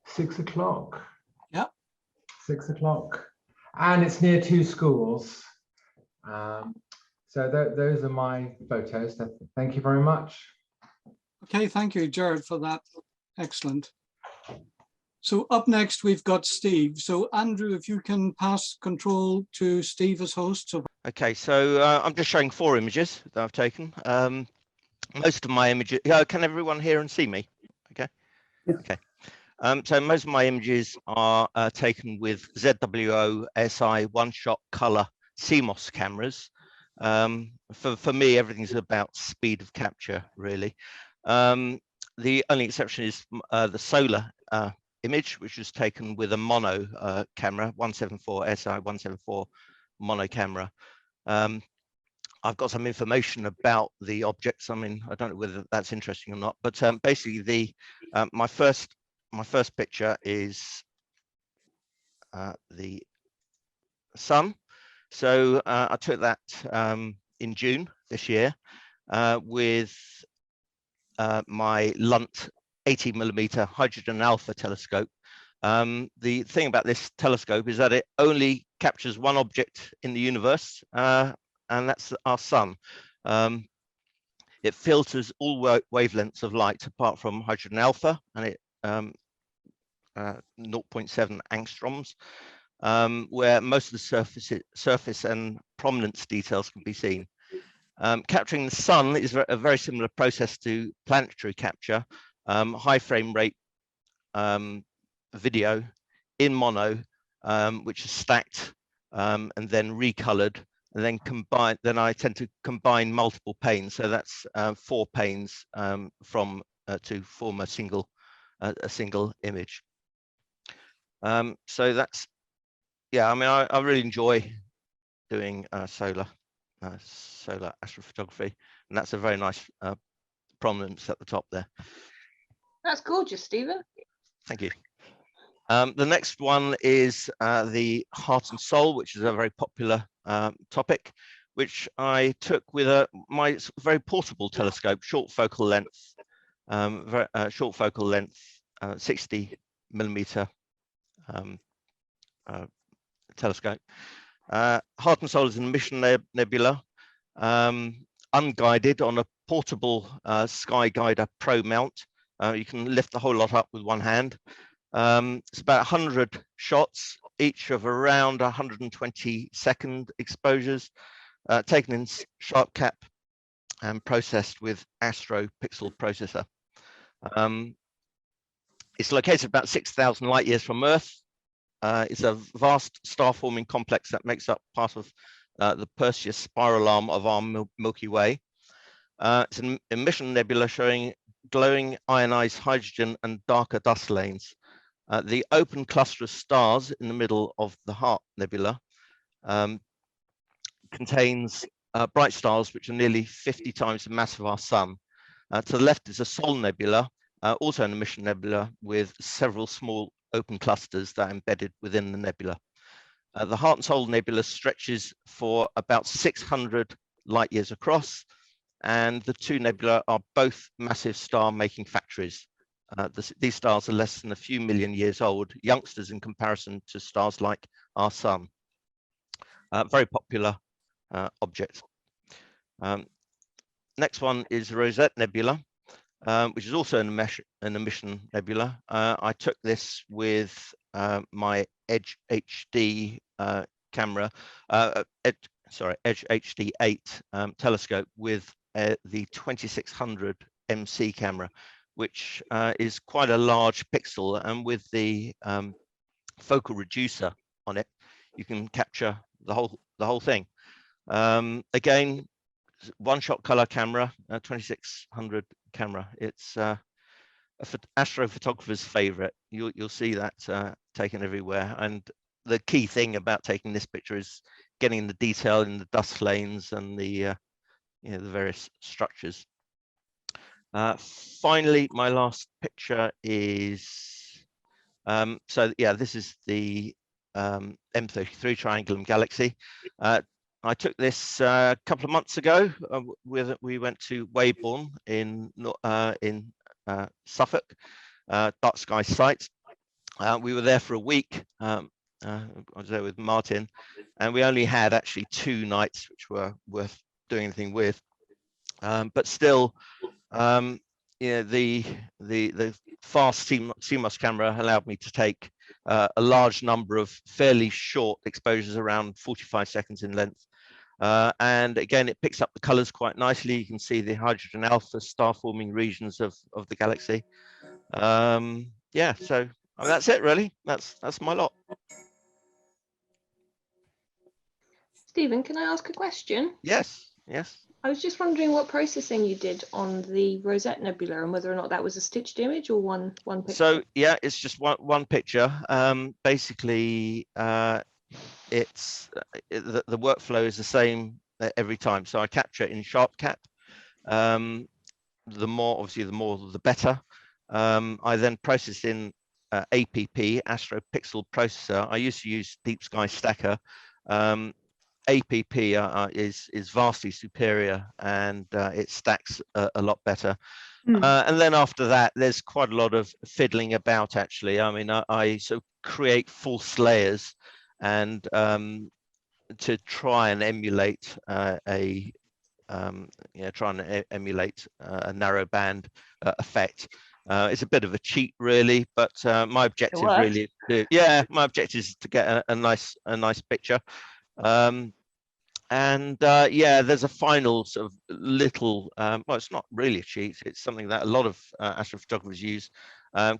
Speaker 10: 6 o'clock.
Speaker 1: Yep.
Speaker 10: 6 o'clock. And it's near two schools. So those are my photos. Thank you very much.
Speaker 1: Okay, thank you, Jared, for that. Excellent. So up next, we've got Steve. So Andrew, if you can pass control to Steve as host. So
Speaker 6: Okay, so I'm just showing 4 images that I've taken. Most of my images, can everyone hear and see me? Okay. Yeah. Okay. So most of my images are taken with ZWO-SI one-shot color CMOS cameras. For me, everything's about speed of capture, really. The only exception is the solar image, which was taken with a mono camera, 174 SI 174 mono camera. I've got some information about the objects. I mean, I don't know whether that's interesting or not, but basically my first picture is the sun. So I took that in June this year with my Lunt 80mm hydrogen alpha telescope. The thing about this telescope is that it only captures one object in the universe, and that's our sun. It filters all wavelengths of light apart from hydrogen alpha, and it 0.7 angstroms, where most of the surface and prominence details can be seen. Capturing the sun is a very similar process to planetary capture, high frame rate video in mono, which is stacked and then recolored, and then combined. Then I tend to combine multiple panes, so that's 4 panes to form a single image. So that's, yeah, I mean, I really enjoy doing solar solar astrophotography, and that's a very nice prominence at the top there.
Speaker 8: That's gorgeous, Stephen.
Speaker 6: Thank you. The next one is the Heart and Soul, which is a very popular topic, which I took with my very portable telescope, short focal length, 60mm telescope. Heart and Soul is an emission nebula, unguided on a portable Sky Guider Pro mount. You can lift the whole lot up with one hand. It's about 100 shots, each of around 120-second exposures, taken in sharp cap and processed with Astro Pixel processor. It's located about 6,000 light years from Earth. It's a vast star-forming complex that makes up part of the Perseus spiral arm of our Milky Way. It's an emission nebula showing glowing ionized hydrogen and darker dust lanes. The open cluster of stars in the middle of the Heart Nebula contains bright stars which are nearly 50 times the mass of our Sun. To the left is a Soul Nebula, also an emission nebula with several small open clusters that are embedded within the nebula. The Heart and Soul Nebula stretches for about 600 light years across, and the two nebula are both massive star-making factories. These stars are less than a few million years old, youngsters in comparison to stars like our Sun. Very popular object. Next one is Rosette Nebula, which is also an emission nebula. I took this with my Edge HD camera, Edge HD 8 telescope with the 2600 MC camera, which is quite a large pixel, and with the focal reducer on it, you can capture the whole thing. Again, one-shot color camera, 2600 camera. It's astrophotographer's favorite. You'll see that taken everywhere. And the key thing about taking this picture is getting the detail in the dust lanes and the the various structures. Finally, my last picture is this is the M33 Triangulum Galaxy. I took this a couple of months ago. We went to Weybourne in Suffolk, dark sky site. We were there for a week. I was there with Martin, and we only had actually 2 nights which were worth doing anything with. But still, the fast CMOS camera allowed me to take a large number of fairly short exposures, around 45 seconds in length. And again, it picks up the colors quite nicely. You can see the hydrogen alpha star forming regions of the galaxy. Yeah, so I mean, that's it really. That's my lot.
Speaker 8: Stephen, can I ask a question?
Speaker 6: Yes.
Speaker 8: I was just wondering what processing you did on the Rosette Nebula and whether or not that was a stitched image or one picture. So
Speaker 6: yeah, it's just one picture. Basically, it's the workflow is the same every time. So I capture it in sharp cap. The more the better. I then process in APP, Astro Pixel processor. I used to use Deep Sky Stacker. APP is vastly superior, and it stacks a lot better. And then after that, there's quite a lot of fiddling about, actually. I mean, I sort of create false layers and to try and emulate a narrow band effect. It's a bit of a cheat, really, but my objective really is to get a nice picture. There's a final sort of little, well, it's not really a cheat, it's something that a lot of astrophotographers use,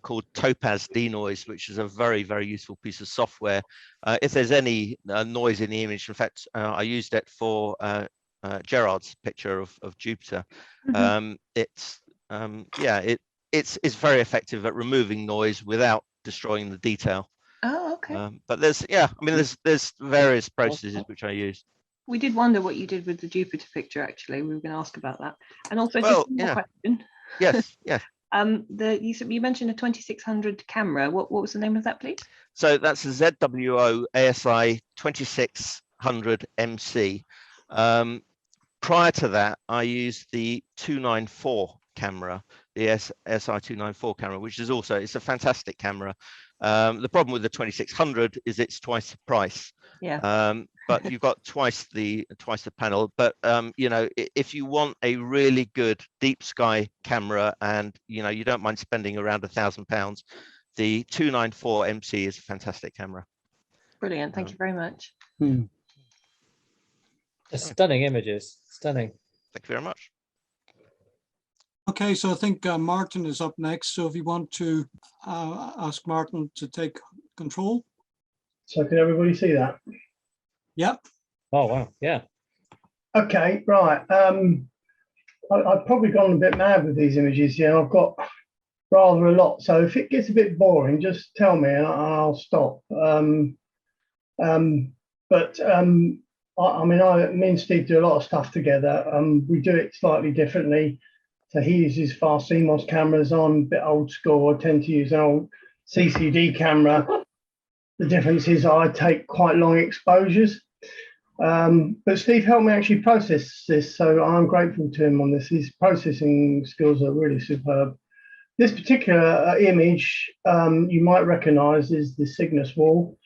Speaker 6: called Topaz denoise, which is a very, very useful piece of software. If there's any noise in the image, in fact, I used it for Gerard's picture of Jupiter. It's very effective at removing noise without destroying the detail.
Speaker 8: Oh, okay.
Speaker 6: But there's various processes which I use.
Speaker 8: We did wonder what you did with the Jupiter picture, actually. We were going to ask about that. And also,
Speaker 6: Well,
Speaker 8: just one more
Speaker 6: yeah.
Speaker 8: question.
Speaker 6: Yes, yes.
Speaker 8: You mentioned a 2600 camera. What was the name of that, please?
Speaker 6: So that's a ZWO ASI 2600 MC. Prior to that, I used the 294 camera, the SI 294 camera, which is also, it's a fantastic camera. The problem with the 2600 is it's twice the price.
Speaker 8: Yeah.
Speaker 6: But you've got twice the panel. But you know, if you want a really good deep sky camera, and you know you don't mind spending around £1,000, the 294 MC is a fantastic camera.
Speaker 8: Brilliant. Thank you very much.
Speaker 9: Stunning images. Stunning.
Speaker 6: Thank you very much.
Speaker 1: Okay, so I think Martin is up next. So if you want to ask Martin to take control.
Speaker 11: So can everybody see that?
Speaker 1: Yep.
Speaker 9: Oh, wow. Yeah.
Speaker 11: Okay, right. I've probably gone a bit mad with these images. Yeah, I've got rather a lot. So if it gets a bit boring, just tell me and I'll stop. I mean, me and Steve do a lot of stuff together. We do it slightly differently. So he uses fast CMOS cameras. I'm a bit old school. I tend to use an old CCD camera. The difference is I take quite long exposures. But Steve helped me actually process this, so I'm grateful to him on this. His processing skills are really superb. This particular image you might recognize is the Cygnus wall,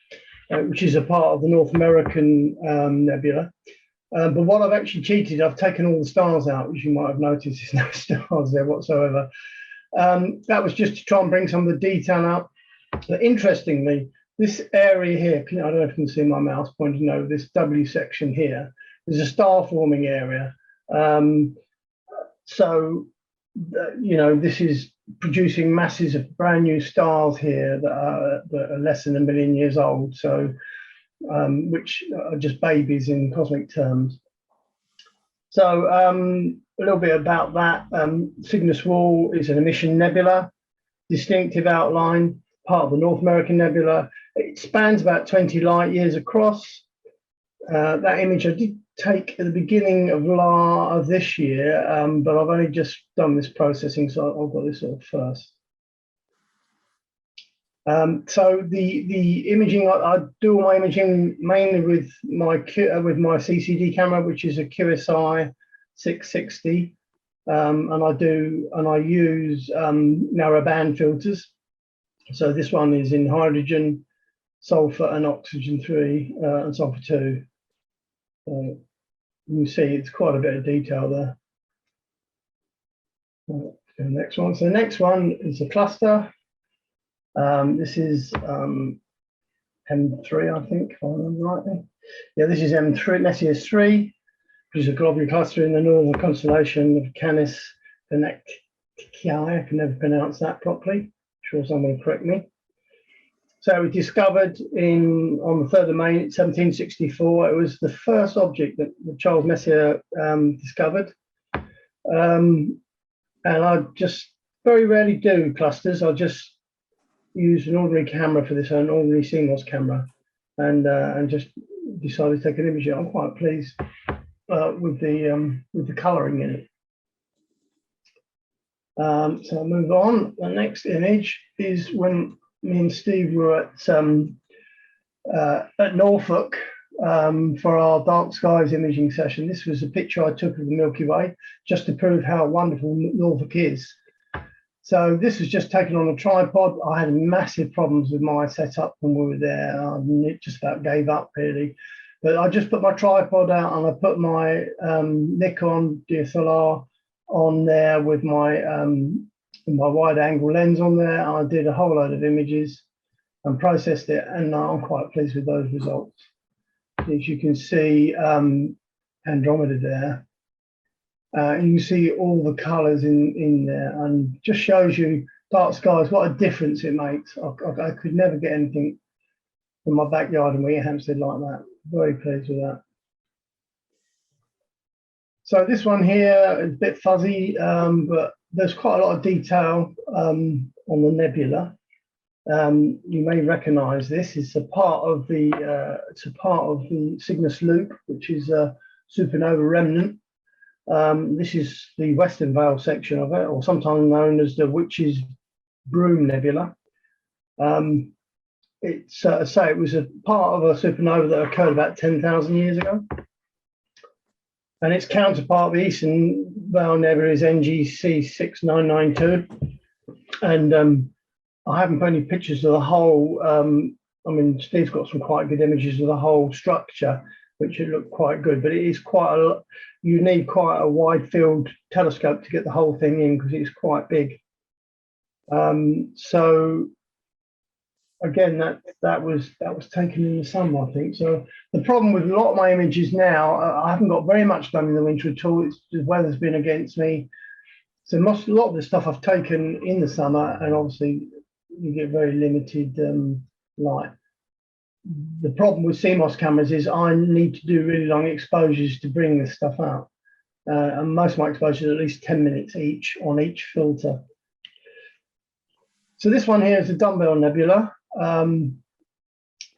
Speaker 11: which is a part of the North American nebula. But what I've actually cheated, I've taken all the stars out, which you might have noticed there's no stars there whatsoever. That was just to try and bring some of the detail out. But interestingly, this area here, I don't know if you can see my mouse pointing over this W section here, is a star forming area. So, you know, this is producing masses of brand new stars here that are less than 1 million years old. So, which are just babies in cosmic terms. So a little bit about that. Cygnus Wall is an emission nebula, distinctive outline, part of the North American Nebula. It spans about 20 light years across. That image I did take at the beginning of this year, but I've only just done this processing, so I've got this sort of first. So the imaging, I do all my imaging mainly with my CCD camera, which is a QSI 660, and I use narrowband filters. So this one is in hydrogen, sulfur, and oxygen 3, and sulfur 2. You can see it's quite a bit of detail there. The next one. So the next one is a cluster. This is M3, I think, if I remember rightly. Yeah, this is M3, Messier 3, which is a globular cluster in the northern constellation of Canis Venectii. I can never pronounce that properly. I'm sure someone will correct me. So it was discovered on the 3rd of May, 1764. It was the first object that Charles Messier discovered. And I just very rarely do clusters. I just use an ordinary camera for this, an ordinary CMOS camera, and just decided to take an image. I'm quite pleased with the colouring in it. So I'll move on. The next image is when me and Steve were at Norfolk for our dark skies imaging session. This was a picture I took of the Milky Way just to prove how wonderful Norfolk is. So this was just taken on a tripod. I had massive problems with my setup when we were there. I just about gave up really. But I just put my tripod out and I put my Nikon DSLR on there with my wide angle lens on there. I did a whole load of images and processed it, and I'm quite pleased with those results. As you can see, Andromeda there. You can see all the colours in there, and just shows you dark skies, what a difference it makes. I could never get anything from my backyard in Hampstead like that. Very pleased with that. So this one here is a bit fuzzy, but there's quite a lot of detail on the nebula. You may recognise this. It's a part of the Cygnus loop, which is a supernova remnant. This is the western veil section of it, or sometimes known as the Witch's Broom Nebula. It's it was a part of a supernova that occurred about 10,000 years ago. And its counterpart, the Eastern Veil Nebula, is NGC 6992. And I haven't put any pictures of the whole. I mean, Steve's got some quite good images of the whole structure, which would look quite good. But it is quite you need quite a wide field telescope to get the whole thing in, because it's quite big. So again, that was taken in the summer, I think. So the problem with a lot of my images now, I haven't got very much done in the winter at all. It's the weather's been against me. So a lot of the stuff I've taken in the summer, and obviously you get very limited light. The problem with CMOS cameras is I need to do really long exposures to bring this stuff out. And most of my exposures are at least 10 minutes each on each filter. So this one here is the Dumbbell Nebula.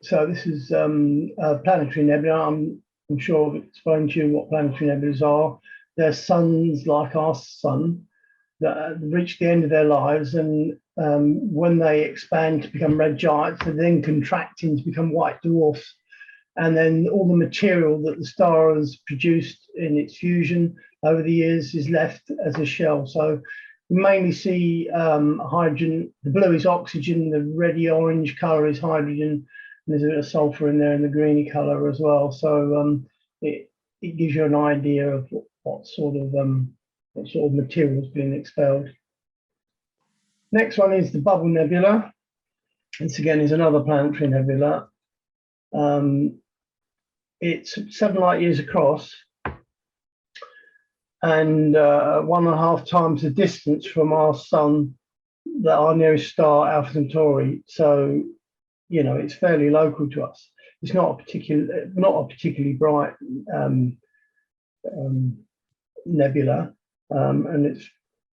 Speaker 11: So this is a Planetary Nebula. I'm sure I've explained to you what Planetary Nebulas are. They're suns like our sun that reach the end of their lives, and when they expand to become red giants, they then contract to become white dwarfs. And then all the material that the star has produced in its fusion over the years is left as a shell. So you mainly see hydrogen. The blue is oxygen, the reddy orange color is hydrogen, and there's a bit of sulfur in there in the greeny color as well. So it gives you an idea of what sort of material is being expelled. Next one is the Bubble Nebula. This again is another planetary nebula. It's 7 light years across, and 1.5 times the distance from our sun, our nearest star, Alpha Centauri. So, you know, it's fairly local to us. It's not a particularly bright nebula,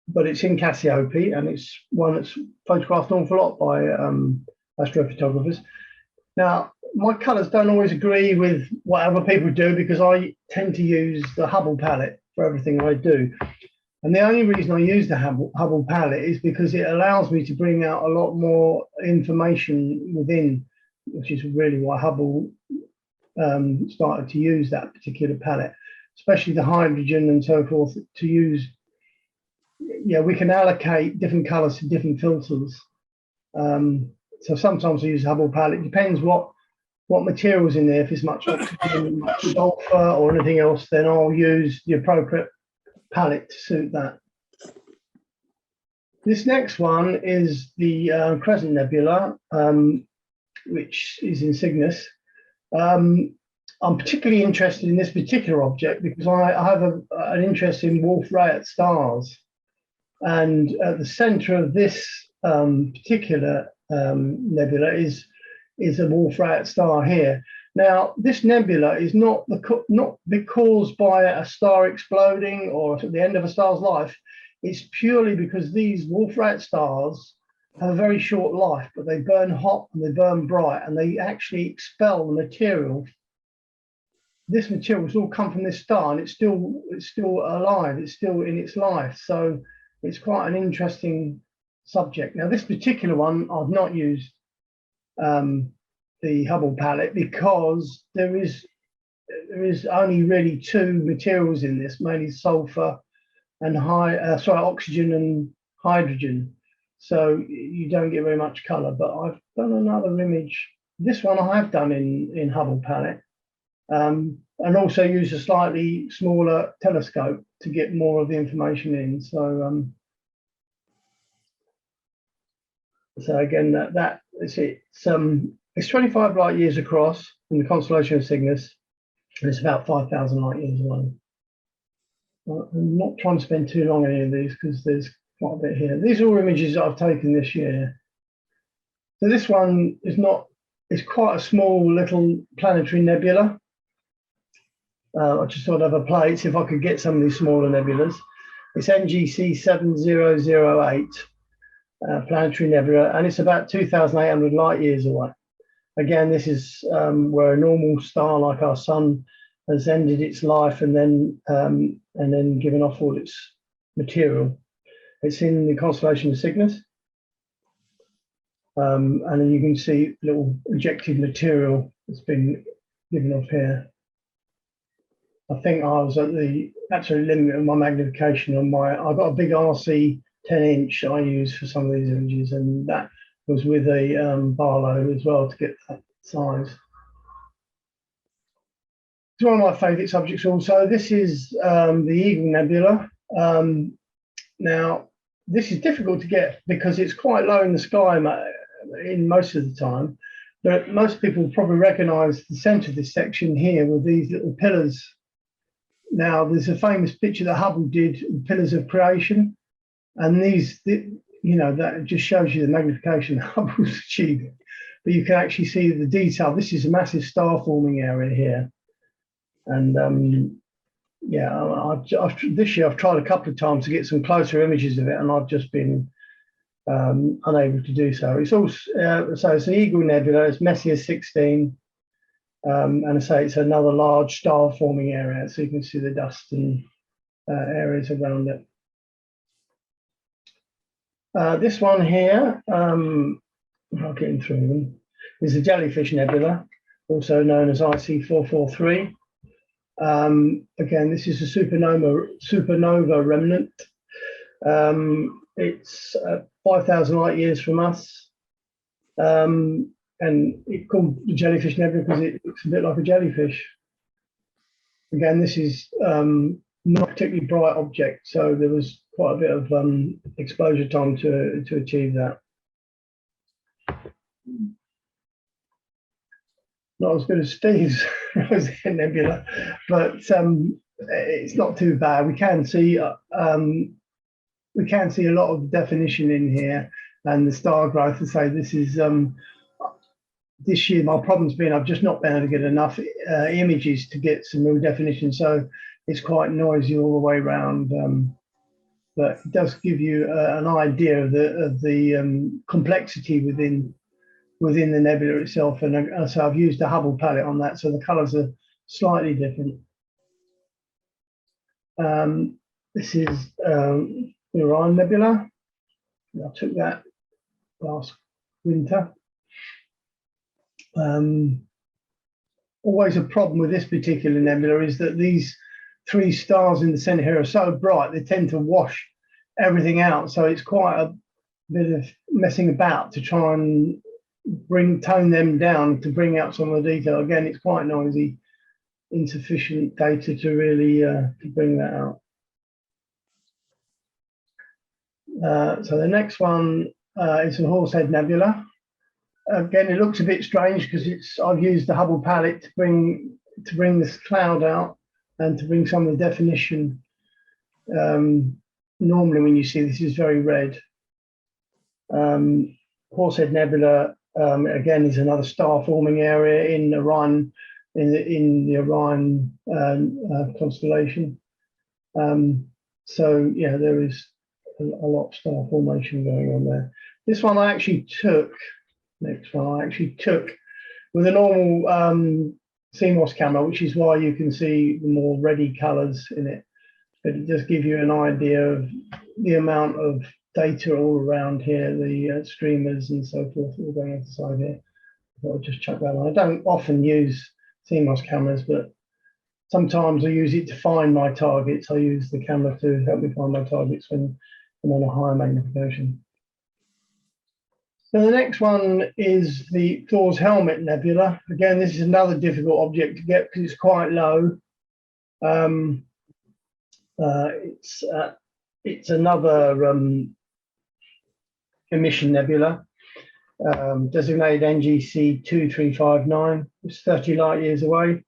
Speaker 11: but it's in Cassiope, and it's one that's photographed an awful lot by astrophotographers. Now, my colours don't always agree with what other people do, because I tend to use the Hubble palette for everything I do. And the only reason I use the Hubble palette is because it allows me to bring out a lot more information within, which is really why Hubble started to use that particular palette, especially the hydrogen and so forth, to use. Yeah, we can allocate different colors to different filters. So sometimes I use Hubble palette. It depends what material's in there. If it's much oxygen, much sulfur, or anything else, then I'll use the appropriate palette to suit that. This next one is the Crescent Nebula, which is in Cygnus. I'm particularly interested in this particular object because I have an interest in Wolf-Rayet stars. And at the center of this particular nebula is a Wolf-Rayet star here. Now, this nebula is not caused by a star exploding or at the end of a star's life. It's purely because these Wolf-Rayet stars have a very short life, but they burn hot and they burn bright, and they actually expel the material. This material has all come from this star, and it's still alive. It's still in its life. So it's quite an interesting subject. Now, this particular one, I've not used the Hubble palette because there is only really 2 materials in this, mainly sulfur and oxygen and hydrogen. So you don't get very much color. But I've done another image. This one I have done in Hubble palette, and also use a slightly smaller telescope to get more of the information in. So so again, it's 25 light years across in the constellation of Cygnus, and it's about 5,000 light years away. I'm not trying to spend too long on any of these because there's quite a bit here. These are all images that I've taken this year. So this one it's quite a small little planetary nebula. I just thought I'd have a play, see if I could get some of these smaller nebulas. It's NGC 7008. Planetary Nebula, and it's about 2,800 light years away. Again, this is where a normal star like our sun has ended its life and then given off all its material. It's in the constellation of Cygnus. And then you can see little ejected material that's been given off here. I think I was at the absolute limit of my magnification on I've got a big RC 10-inch I use for some of these images, and that was with a Barlow as well to get that size. It's one of my favourite subjects also. This is the Eagle Nebula. Now, this is difficult to get because it's quite low in the sky in most of the time, but most people probably recognise the centre of this section here with these little pillars. Now, there's a famous picture that Hubble did, Pillars of Creation, and that just shows you the magnification Hubble's achieving. But you can actually see the detail. This is a massive star-forming area here. And this year I've tried a couple of times to get some closer images of it, and I've just been unable to do so. It's also so it's an Eagle Nebula. It's Messier 16, and I say it's another large star-forming area, so you can see the dust and areas around it. This one here, I'm getting through them, is the Jellyfish Nebula, also known as IC443. Again, this is a supernova remnant. It's 5,000 light years from us, and it's called the Jellyfish Nebula because it looks a bit like a jellyfish. Again, this is not a particularly bright object, so there was quite a bit of exposure time to achieve that. Not as good as Steve's Rosette Nebula, but it's not too bad. We can see a lot of definition in here, and the star growth. To say this is this year, my problem's been I've just not been able to get enough images to get some real definition, so it's quite noisy all the way around. But it does give you an idea of the complexity within the nebula itself, and so I've used the Hubble palette on that, so the colours are slightly different. This is Neuron Nebula. I took that last winter. Always a problem with this particular nebula is that these three stars in the centre here are so bright they tend to wash everything out, so it's quite a bit of messing about to try and tone them down to bring out some of the detail. Again, it's quite noisy, insufficient data to really to bring that out. So the next one is a Horsehead Nebula. Again, it looks a bit strange because I've used the Hubble palette to bring this cloud out and to bring some of the definition. Normally when you see this is very red. Horsehead Nebula again is another star forming area in Orion, in the Orion constellation. So yeah, there is a lot of star formation going on there. This one I actually took. Next one I actually took with a normal CMOS camera, which is why you can see the more reddy colours in it. But it does give you an idea of the amount of data all around here, the streamers and so forth, all going on the side here. I'll just chuck that on. I don't often use CMOS cameras, but sometimes I use it to find my targets. I use the camera to help me find my targets when I'm on a higher magnification. So the next one is the Thor's Helmet Nebula. Again, this is another difficult object to get because it's quite low. It's another emission nebula, designated NGC 2359. It's 30 light years away,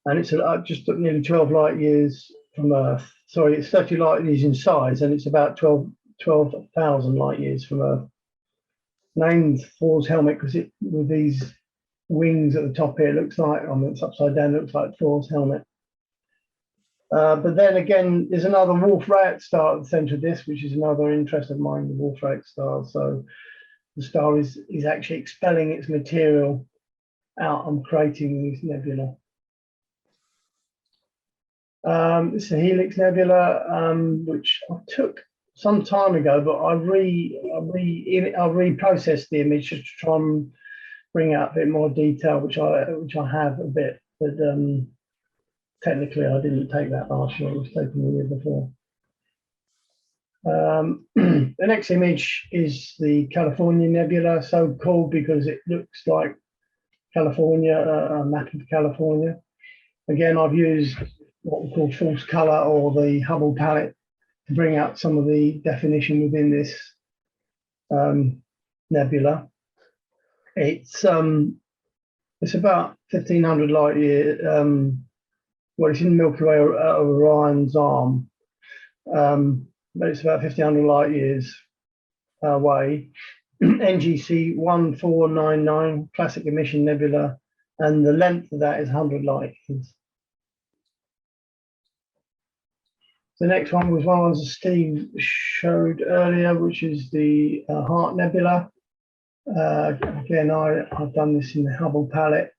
Speaker 11: and it's just nearly 12 light years from Earth. Sorry, it's 30 light years in size, and it's about 12,000 light years from Earth. Named Thor's helmet because it, with these wings at the top here, looks like, I mean, it's upside down, it looks like Thor's helmet. But then again, there's another Wolf-Rayet star at the center of this, which is another interest of mine, the Wolf-Rayet star. So the star is actually expelling its material out and creating these nebula. It's a Helix Nebula, which I took some time ago, but I reprocessed the image just to try and bring out a bit more detail, which I have a bit, but technically I didn't take that last year. It was taken the year before. The next image is the California Nebula, so called because it looks like California, a map of California. Again, I've used what we call false color or the Hubble palette to bring out some of the definition within this nebula. It's about 1,500 light years. Well, it's in the Milky Way Orion's arm, but it's about 1,500 light years away. NGC 1499 classic emission nebula, and the length of that is 100 light years. The next one was one that Steve showed earlier, which is the Heart Nebula. Again, I've done this in the Hubble palette,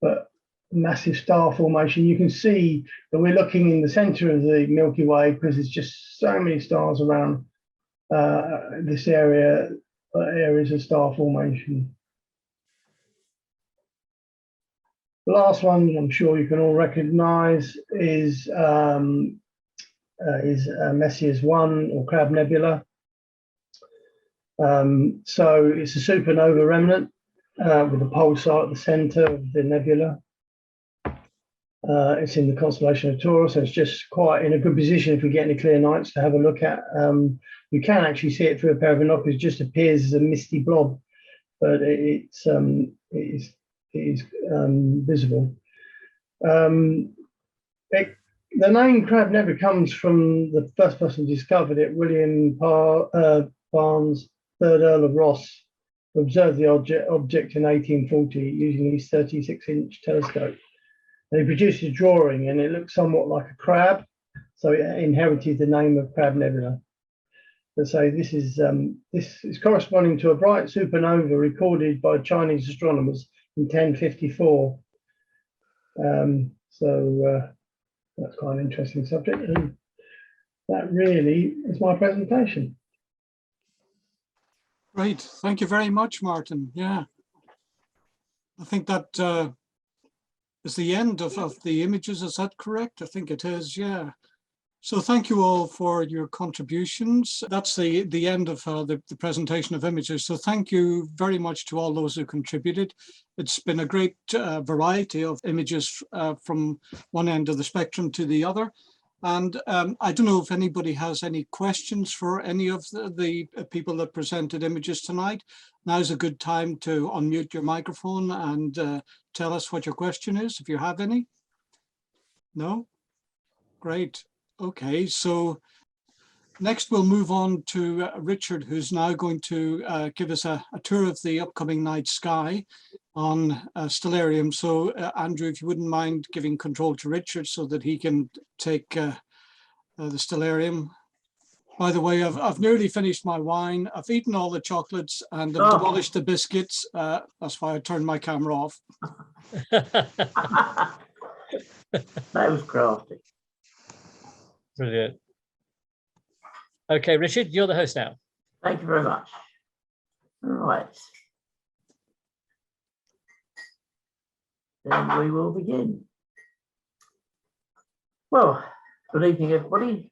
Speaker 11: but massive star formation. You can see that we're looking in the center of the Milky Way because there's just so many stars around this area, areas of star formation. The last one I'm sure you can all recognize is Messiers 1 or Crab Nebula. So it's a supernova remnant with a pulsar at the center of the nebula. It's in the constellation of Taurus, so it's just quite in a good position if we get any clear nights to have a look at. You can actually see it through a pair of binoculars. It just appears as a misty blob, but it is visible. The name Crab Nebula comes from the first person who discovered it, William Barnes, 3rd Earl of Ross, who observed the object in 1840 using his 36-inch telescope. And he produced a drawing, and it looked somewhat like a crab, so it inherited the name of Crab Nebula. And so this is corresponding to a bright supernova recorded by Chinese astronomers in 1054. That's quite an interesting subject, and that really is my presentation.
Speaker 1: Great, thank you very much, Martin. Yeah, I think that is the end of the images. Is that correct? I think it is, yeah. So thank you all for your contributions. That's the end of the presentation of images. So thank you very much to all those who contributed. It's been a great variety of images from one end of the spectrum to the other. And I don't know if anybody has any questions for any of the people that presented images tonight. Now's a good time to unmute your microphone and tell us what your question is, if you have any. No? Great. Okay, so next we'll move on to Richard, who's now going to give us a tour of the upcoming night sky on Stellarium. So Andrew, if you wouldn't mind giving control to Richard so that he can take the Stellarium. By the way, I've nearly finished my wine. I've eaten all the chocolates and I've demolished the biscuits. That's why I turned my camera off.
Speaker 5: That was crafty.
Speaker 9: Brilliant. Okay, Richard, you're the host now.
Speaker 5: Thank you very much. All right. Then we will begin. Well, good evening, everybody.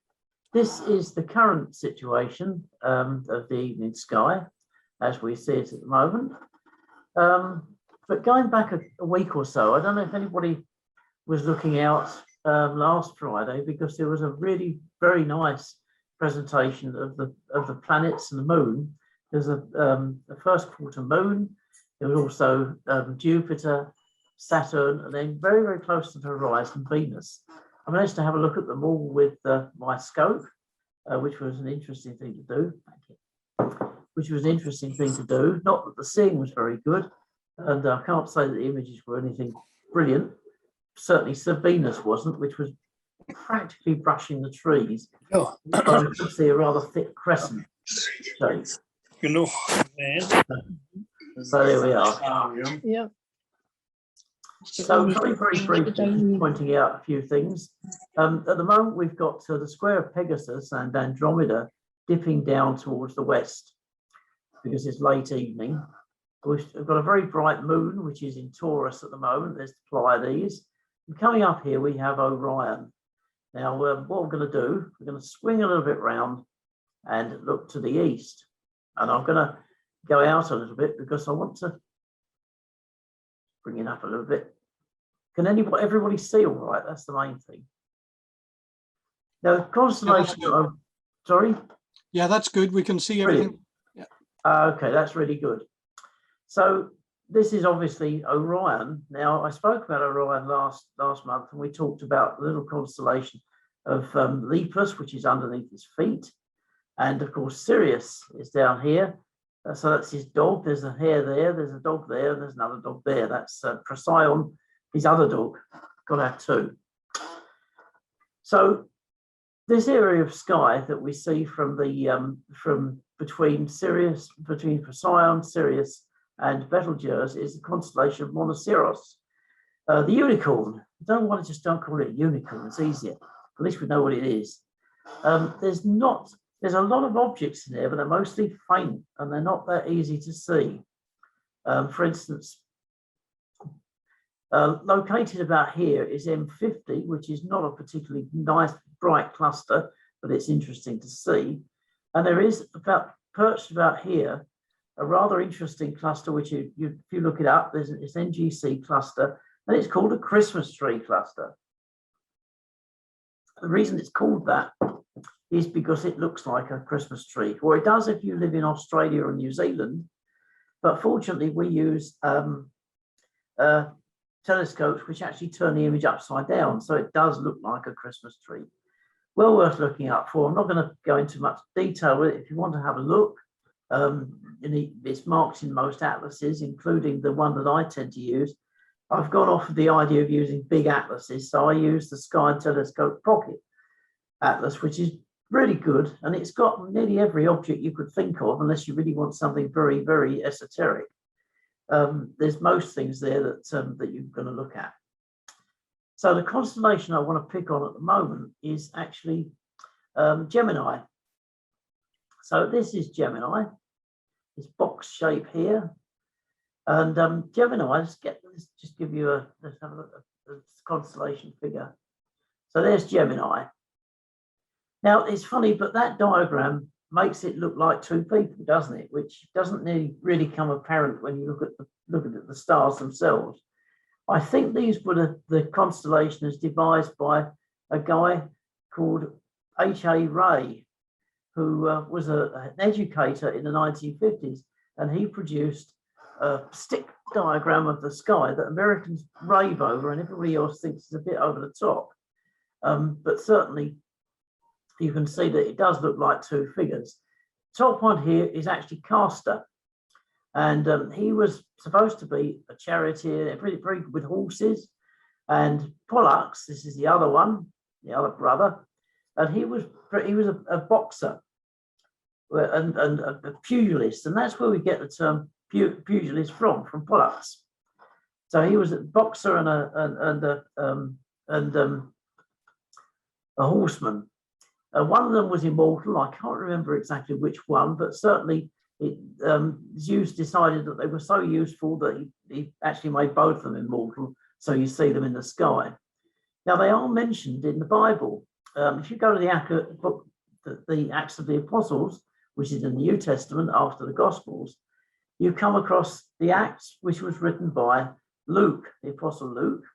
Speaker 5: This is the current situation of the evening sky as we see it at the moment. But going back a week or so, I don't know if anybody was looking out last Friday, because there was a really very nice presentation of the planets and the moon. There's a first quarter moon. There was also Jupiter, Saturn, and then very, very close to the horizon, Venus. I managed to have a look at them all with my scope, which was an interesting thing to do. Thank you. Which was an interesting thing to do. Not that the seeing was very good, and I can't say that the images were anything brilliant. Certainly Venus wasn't, which was practically brushing the trees.
Speaker 12: Oh.
Speaker 5: So you can see a rather thick crescent shape.
Speaker 12: You know, man.
Speaker 5: So there we are.
Speaker 8: Yeah.
Speaker 5: So very, very briefly, pointing out a few things. At the moment, we've got the square of Pegasus and Andromeda dipping down towards the west because it's late evening. We've got a very bright moon, which is in Taurus at the moment. There's the Pleiades. And coming up here, we have Orion. Now, what we're going to do, we're going to swing a little bit round and look to the east. And I'm going to go out a little bit because I want to bring it up a little bit. Can everybody see all right? That's the main thing. Now, the constellation of, sorry?
Speaker 1: Yeah, that's good. We can see everything. Yeah.
Speaker 5: Okay, that's really good. So this is obviously Orion. Now, I spoke about Orion last month, and we talked about the little constellation of Lepus, which is underneath his feet. And of course, Sirius is down here. So that's his dog. There's a hare there. There's a dog there. There's another dog there. That's Procyon, his other dog. Got to have two. So this area of sky that we see from the between Procyon, Sirius, and Betelgeuse is the constellation of Monoceros. The unicorn. You don't want to just don't call it a unicorn. It's easier. At least we know what it is. There's a lot of objects in there, but they're mostly faint and they're not that easy to see. For instance, located about here is M50, which is not a particularly nice, bright cluster, but it's interesting to see. And there is perched about here, a rather interesting cluster, which if you look it up, there's this NGC cluster, and it's called a Christmas tree cluster. The reason it's called that is because it looks like a Christmas tree, or it does if you live in Australia or New Zealand. But fortunately, we use telescopes which actually turn the image upside down, so it does look like a Christmas tree. Well worth looking up for. I'm not going to go into much detail with it. If you want to have a look, it's marked in most atlases, including the one that I tend to use. I've gone off of the idea of using big atlases, so I use the Sky Telescope Pocket Atlas, which is really good, and it's got nearly every object you could think of, unless you really want something very, very esoteric. There's most things there that you're going to look at. So the constellation I want to pick on at the moment is actually Gemini. So this is Gemini, this box shape here, and Gemini. Let's just give you let's have a look at the constellation figure. So there's Gemini. Now, it's funny, but that diagram makes it look like two people, doesn't it? Which doesn't really come apparent when you look at the stars themselves. I think these were the constellation is devised by a guy called H.A. Ray, who was an educator in the 1950s, and he produced a stick diagram of the sky that Americans rave over and everybody else thinks is a bit over the top. But certainly, you can see that it does look like two figures. Top one here is actually Castor, and he was supposed to be a charioteer, very good with horses. And Pollux, this is the other one, the other brother, and he was a boxer and a pugilist, and that's where we get the term pugilist from Pollux. So he was a boxer and a horseman. One of them was immortal. I can't remember exactly which one, but certainly Zeus decided that they were so useful that he actually made both of them immortal, so you see them in the sky. Now, they are mentioned in the Bible. If you go to the book, the Acts of the Apostles, which is in the New Testament after the Gospels, you come across the Acts, which was written by Luke, the Apostle Luke.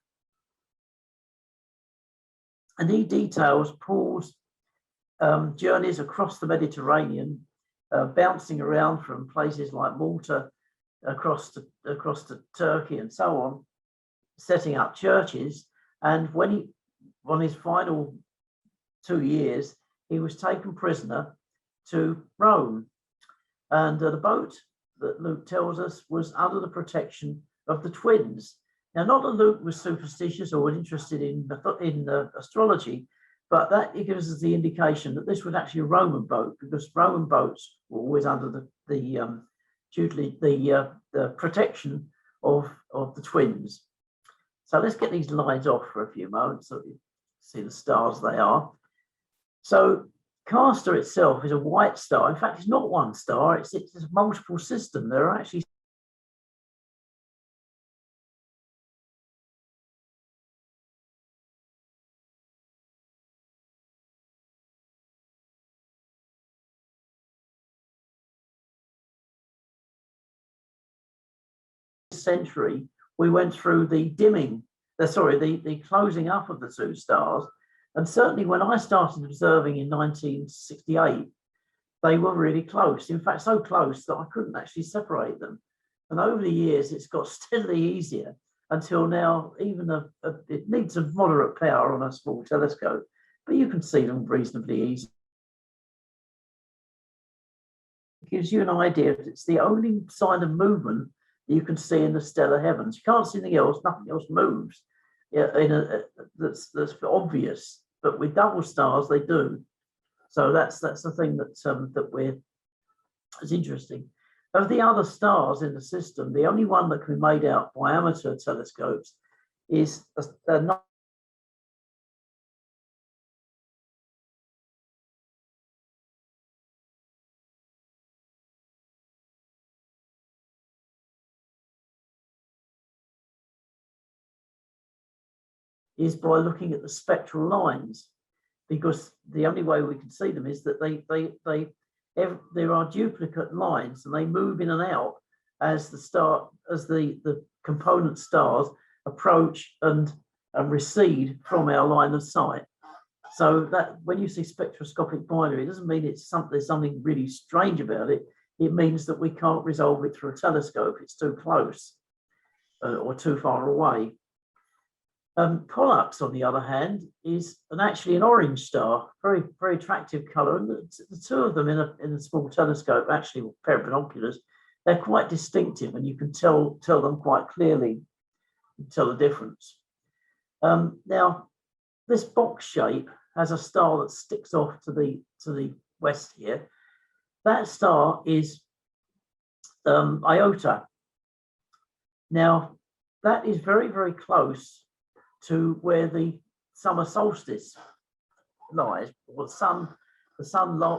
Speaker 5: And he details Paul's journeys across the Mediterranean, bouncing around from places like Malta across to Turkey and so on, setting up churches. And when on his final 2 years, he was taken prisoner to Rome. And the boat that Luke tells us was under the protection of the twins. Now, not that Luke was superstitious or interested in astrology, but that it gives us the indication that this was actually a Roman boat, because Roman boats were always under the protection of the twins. So let's get these lines off for a few moments so you see the stars they are. So Castor itself is a white star. In fact, it's not one star, it's a multiple system. There are actually century, we went through the the closing up of the two stars. And certainly when I started observing in 1968, they were really close. In fact, so close that I couldn't actually separate them. And over the years, it's got steadily easier until now, even it needs a moderate power on a small telescope, but you can see them reasonably easy. It gives you an idea that it's the only sign of movement you can see in the stellar heavens. You can't see anything else, nothing else moves that's obvious, but with double stars they do. So that's the thing that's interesting. Of the other stars in the system, the only one that can be made out by amateur telescopes is by looking at the spectral lines, because the only way we can see them is that there are duplicate lines and they move in and out as the component stars approach and recede from our line of sight. So that when you see spectroscopic binary, it doesn't mean there's something really strange about it. It means that we can't resolve it through a telescope. It's too close or too far away. Pollux, on the other hand, is actually an orange star, very, very attractive colour. And the two of them in a small telescope, actually with a pair of binoculars, they're quite distinctive, and you can tell them quite clearly, tell the difference. Now, this box shape has a star that sticks off to the west here. That star is Iota. Now, that is very, very close to where the summer solstice lies, or the sun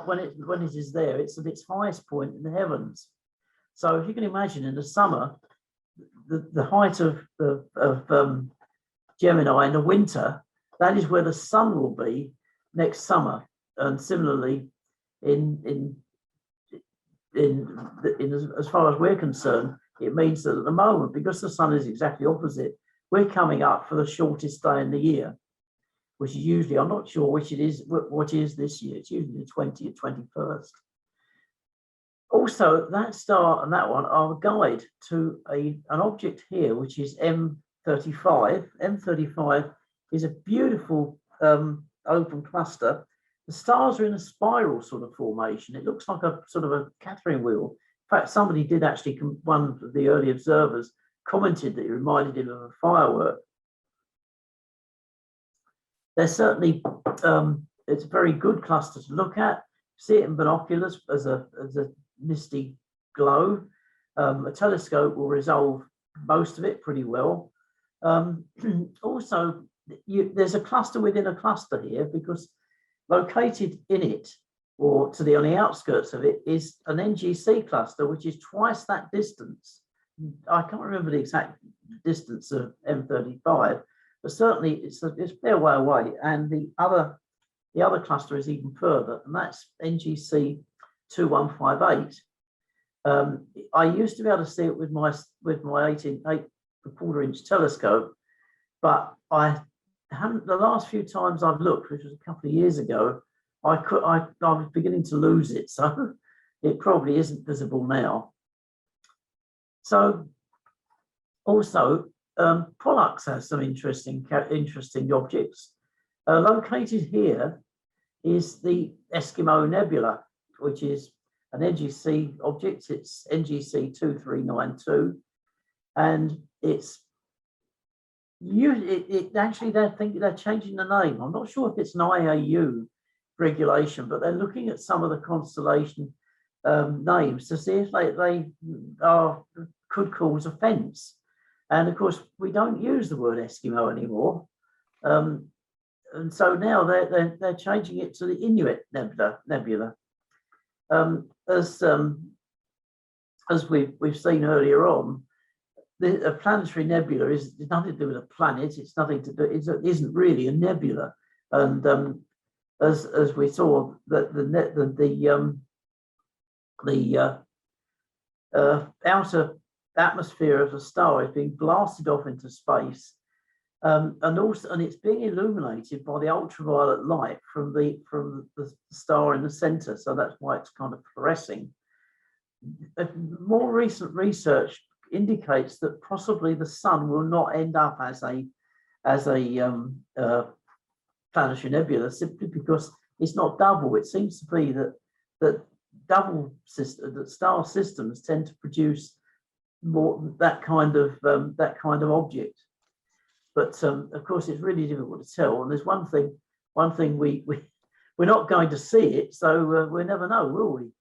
Speaker 5: when it is there, it's at its highest point in the heavens. So if you can imagine in the summer, the height of Gemini in the winter, that is where the sun will be next summer. And similarly, as far as we're concerned, it means that at the moment, because the sun is exactly opposite, we're coming up for the shortest day in the year, which is usually, I'm not sure which it is, what is this year. It's usually the 20th, 21st. Also, that star and that one are a guide to an object here, which is M35. M35 is a beautiful open cluster. The stars are in a spiral sort of formation. It looks like a sort of a Catherine wheel. In fact, somebody did actually, one of the early observers commented that it reminded him of a firework. There's certainly, it's a very good cluster to look at. See it in binoculars as a misty glow. A telescope will resolve most of it pretty well. Also, there's a cluster within a cluster here, because located in it, or on the outskirts of it, is an NGC cluster, which is twice that distance. I can't remember the exact distance of M35, but certainly it's a fair way away. And the other cluster is even further, and that's NGC 2158. I used to be able to see it with my 8.25-inch telescope, but I haven't. The last few times I've looked, which was a couple of years ago, I was beginning to lose it, so it probably isn't visible now. So, also, Pollux has some interesting objects. Located here is the Eskimo Nebula, which is an NGC object. It's NGC 2392, and it's Actually, they're changing the name. I'm not sure if it's an IAU regulation, but they're looking at some of the constellation names to see if they could cause offence. And of course, we don't use the word Eskimo anymore. And so now they're changing it to the Inuit Nebula. As we've seen earlier on, a planetary nebula is nothing to do with a planet. It's nothing to do. It isn't really a nebula. And as we saw, that the outer atmosphere of the star is being blasted off into space, and it's being illuminated by the ultraviolet light from the star in the center. So that's why it's kind of fluorescing. More recent research indicates that possibly the sun will not end up as a planetary nebula, simply because it's not double. It seems to be that star systems tend to produce more that kind of object. But of course, it's really difficult to tell. And there's one thing we're not going to see it, so we'll never know, will we?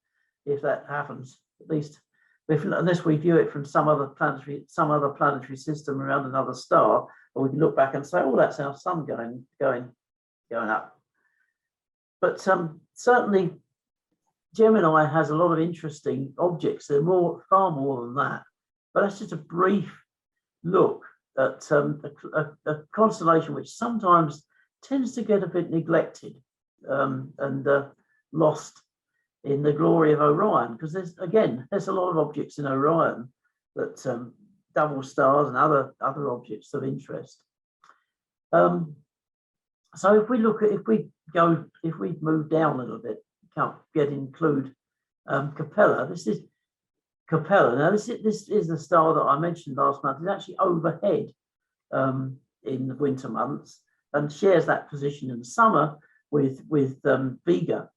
Speaker 5: If that happens, at least unless we view it from some other planetary system around another star, or we can look back and say, oh, that's our sun going up. But certainly Gemini has a lot of interesting objects. They're far more than that. But that's just a brief look at a constellation which sometimes tends to get a bit neglected and lost in the glory of Orion, because there's a lot of objects in Orion that double stars and other objects of interest. So if we move down a little bit, include Capella. This is Capella. Now this is the star that I mentioned last month. It's actually overhead in the winter months and shares that position in the summer with Vega.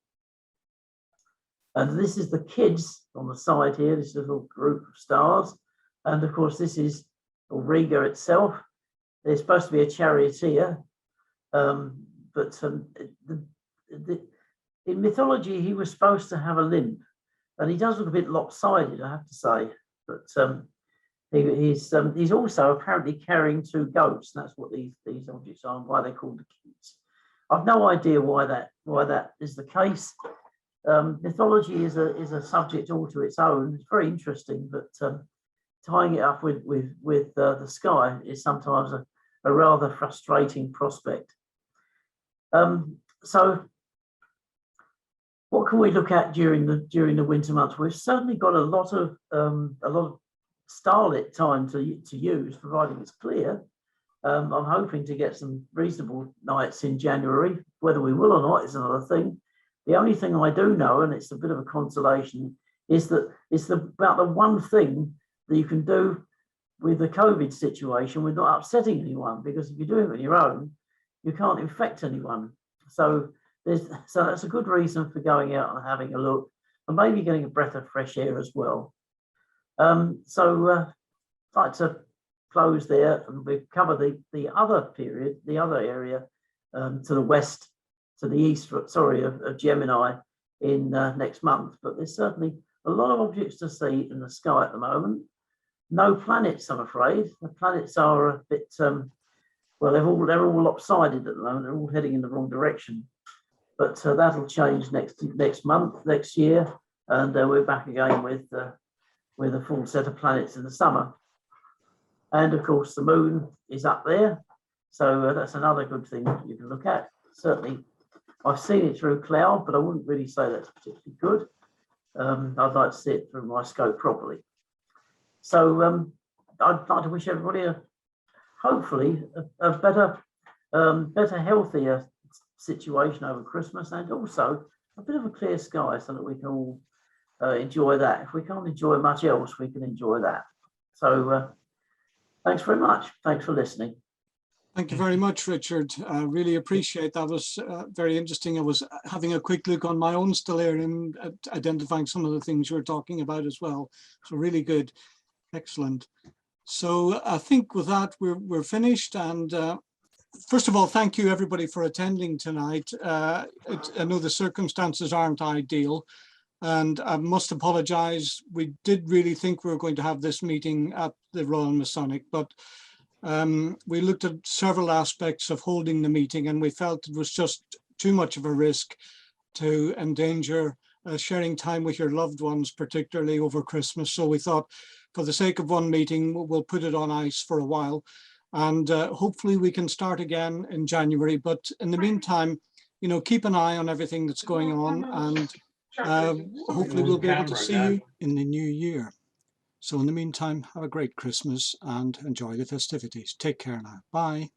Speaker 5: And this is the kids on the side here, this little group of stars. And of course, this is Auriga itself. There's supposed to be a charioteer, but in mythology, he was supposed to have a limp, and he does look a bit lopsided, I have to say. But he's also apparently carrying two goats. And that's what these objects are, and why they're called the kids. I've no idea why that is the case. Mythology is a subject all to its own. It's very interesting, but tying it up with the sky is sometimes a rather frustrating prospect. So what can we look at during the winter months? We've certainly got a lot of starlit time to use, providing it's clear. I'm hoping to get some reasonable nights in January. Whether we will or not is another thing. The only thing I do know, and it's a bit of a consolation, is that it's about the one thing that you can do with the COVID situation with not upsetting anyone, because if you do it on your own, you can't infect anyone. So that's a good reason for going out and having a look, and maybe getting a breath of fresh air as well. I'd like to close there, and we've covered the other area to the west, to the east, of Gemini in next month. But there's certainly a lot of objects to see in the sky at the moment. No planets, I'm afraid. The planets are a bit, well, they're all lopsided at the moment. They're all heading in the wrong direction. But that'll change next year, and we're back again with a full set of planets in the summer. And of course, the moon is up there, so that's another good thing you can look at. Certainly, I've seen it through cloud, but I wouldn't really say that's particularly good. I'd like to see it through my scope properly. So I'd like to wish everybody hopefully a better, healthier situation over Christmas, and also a bit of a clear sky, so that we can all enjoy that. If we can't enjoy much else, we can enjoy that. So thanks very much. Thanks for listening.
Speaker 1: Thank you very much, Richard. I really appreciate that. Was very interesting. I was having a quick look on my own stellarium, identifying some of the things you were talking about as well. So really good. Excellent. So I think with that, we're finished. And first of all, thank you everybody for attending tonight. I know the circumstances aren't ideal, and I must apologize. We did really think we were going to have this meeting at the Royal Masonic, but we looked at several aspects of holding the meeting, and we felt it was just too much of a risk to endanger sharing time with your loved ones, particularly over Christmas. So we thought, for the sake of one meeting, we'll put it on ice for a while, and hopefully we can start again in January. But in the meantime, you know, keep an eye on everything that's going on, and hopefully we'll be able to see you in the new year. So in the meantime, have a great Christmas and enjoy the festivities. Take care now. Bye.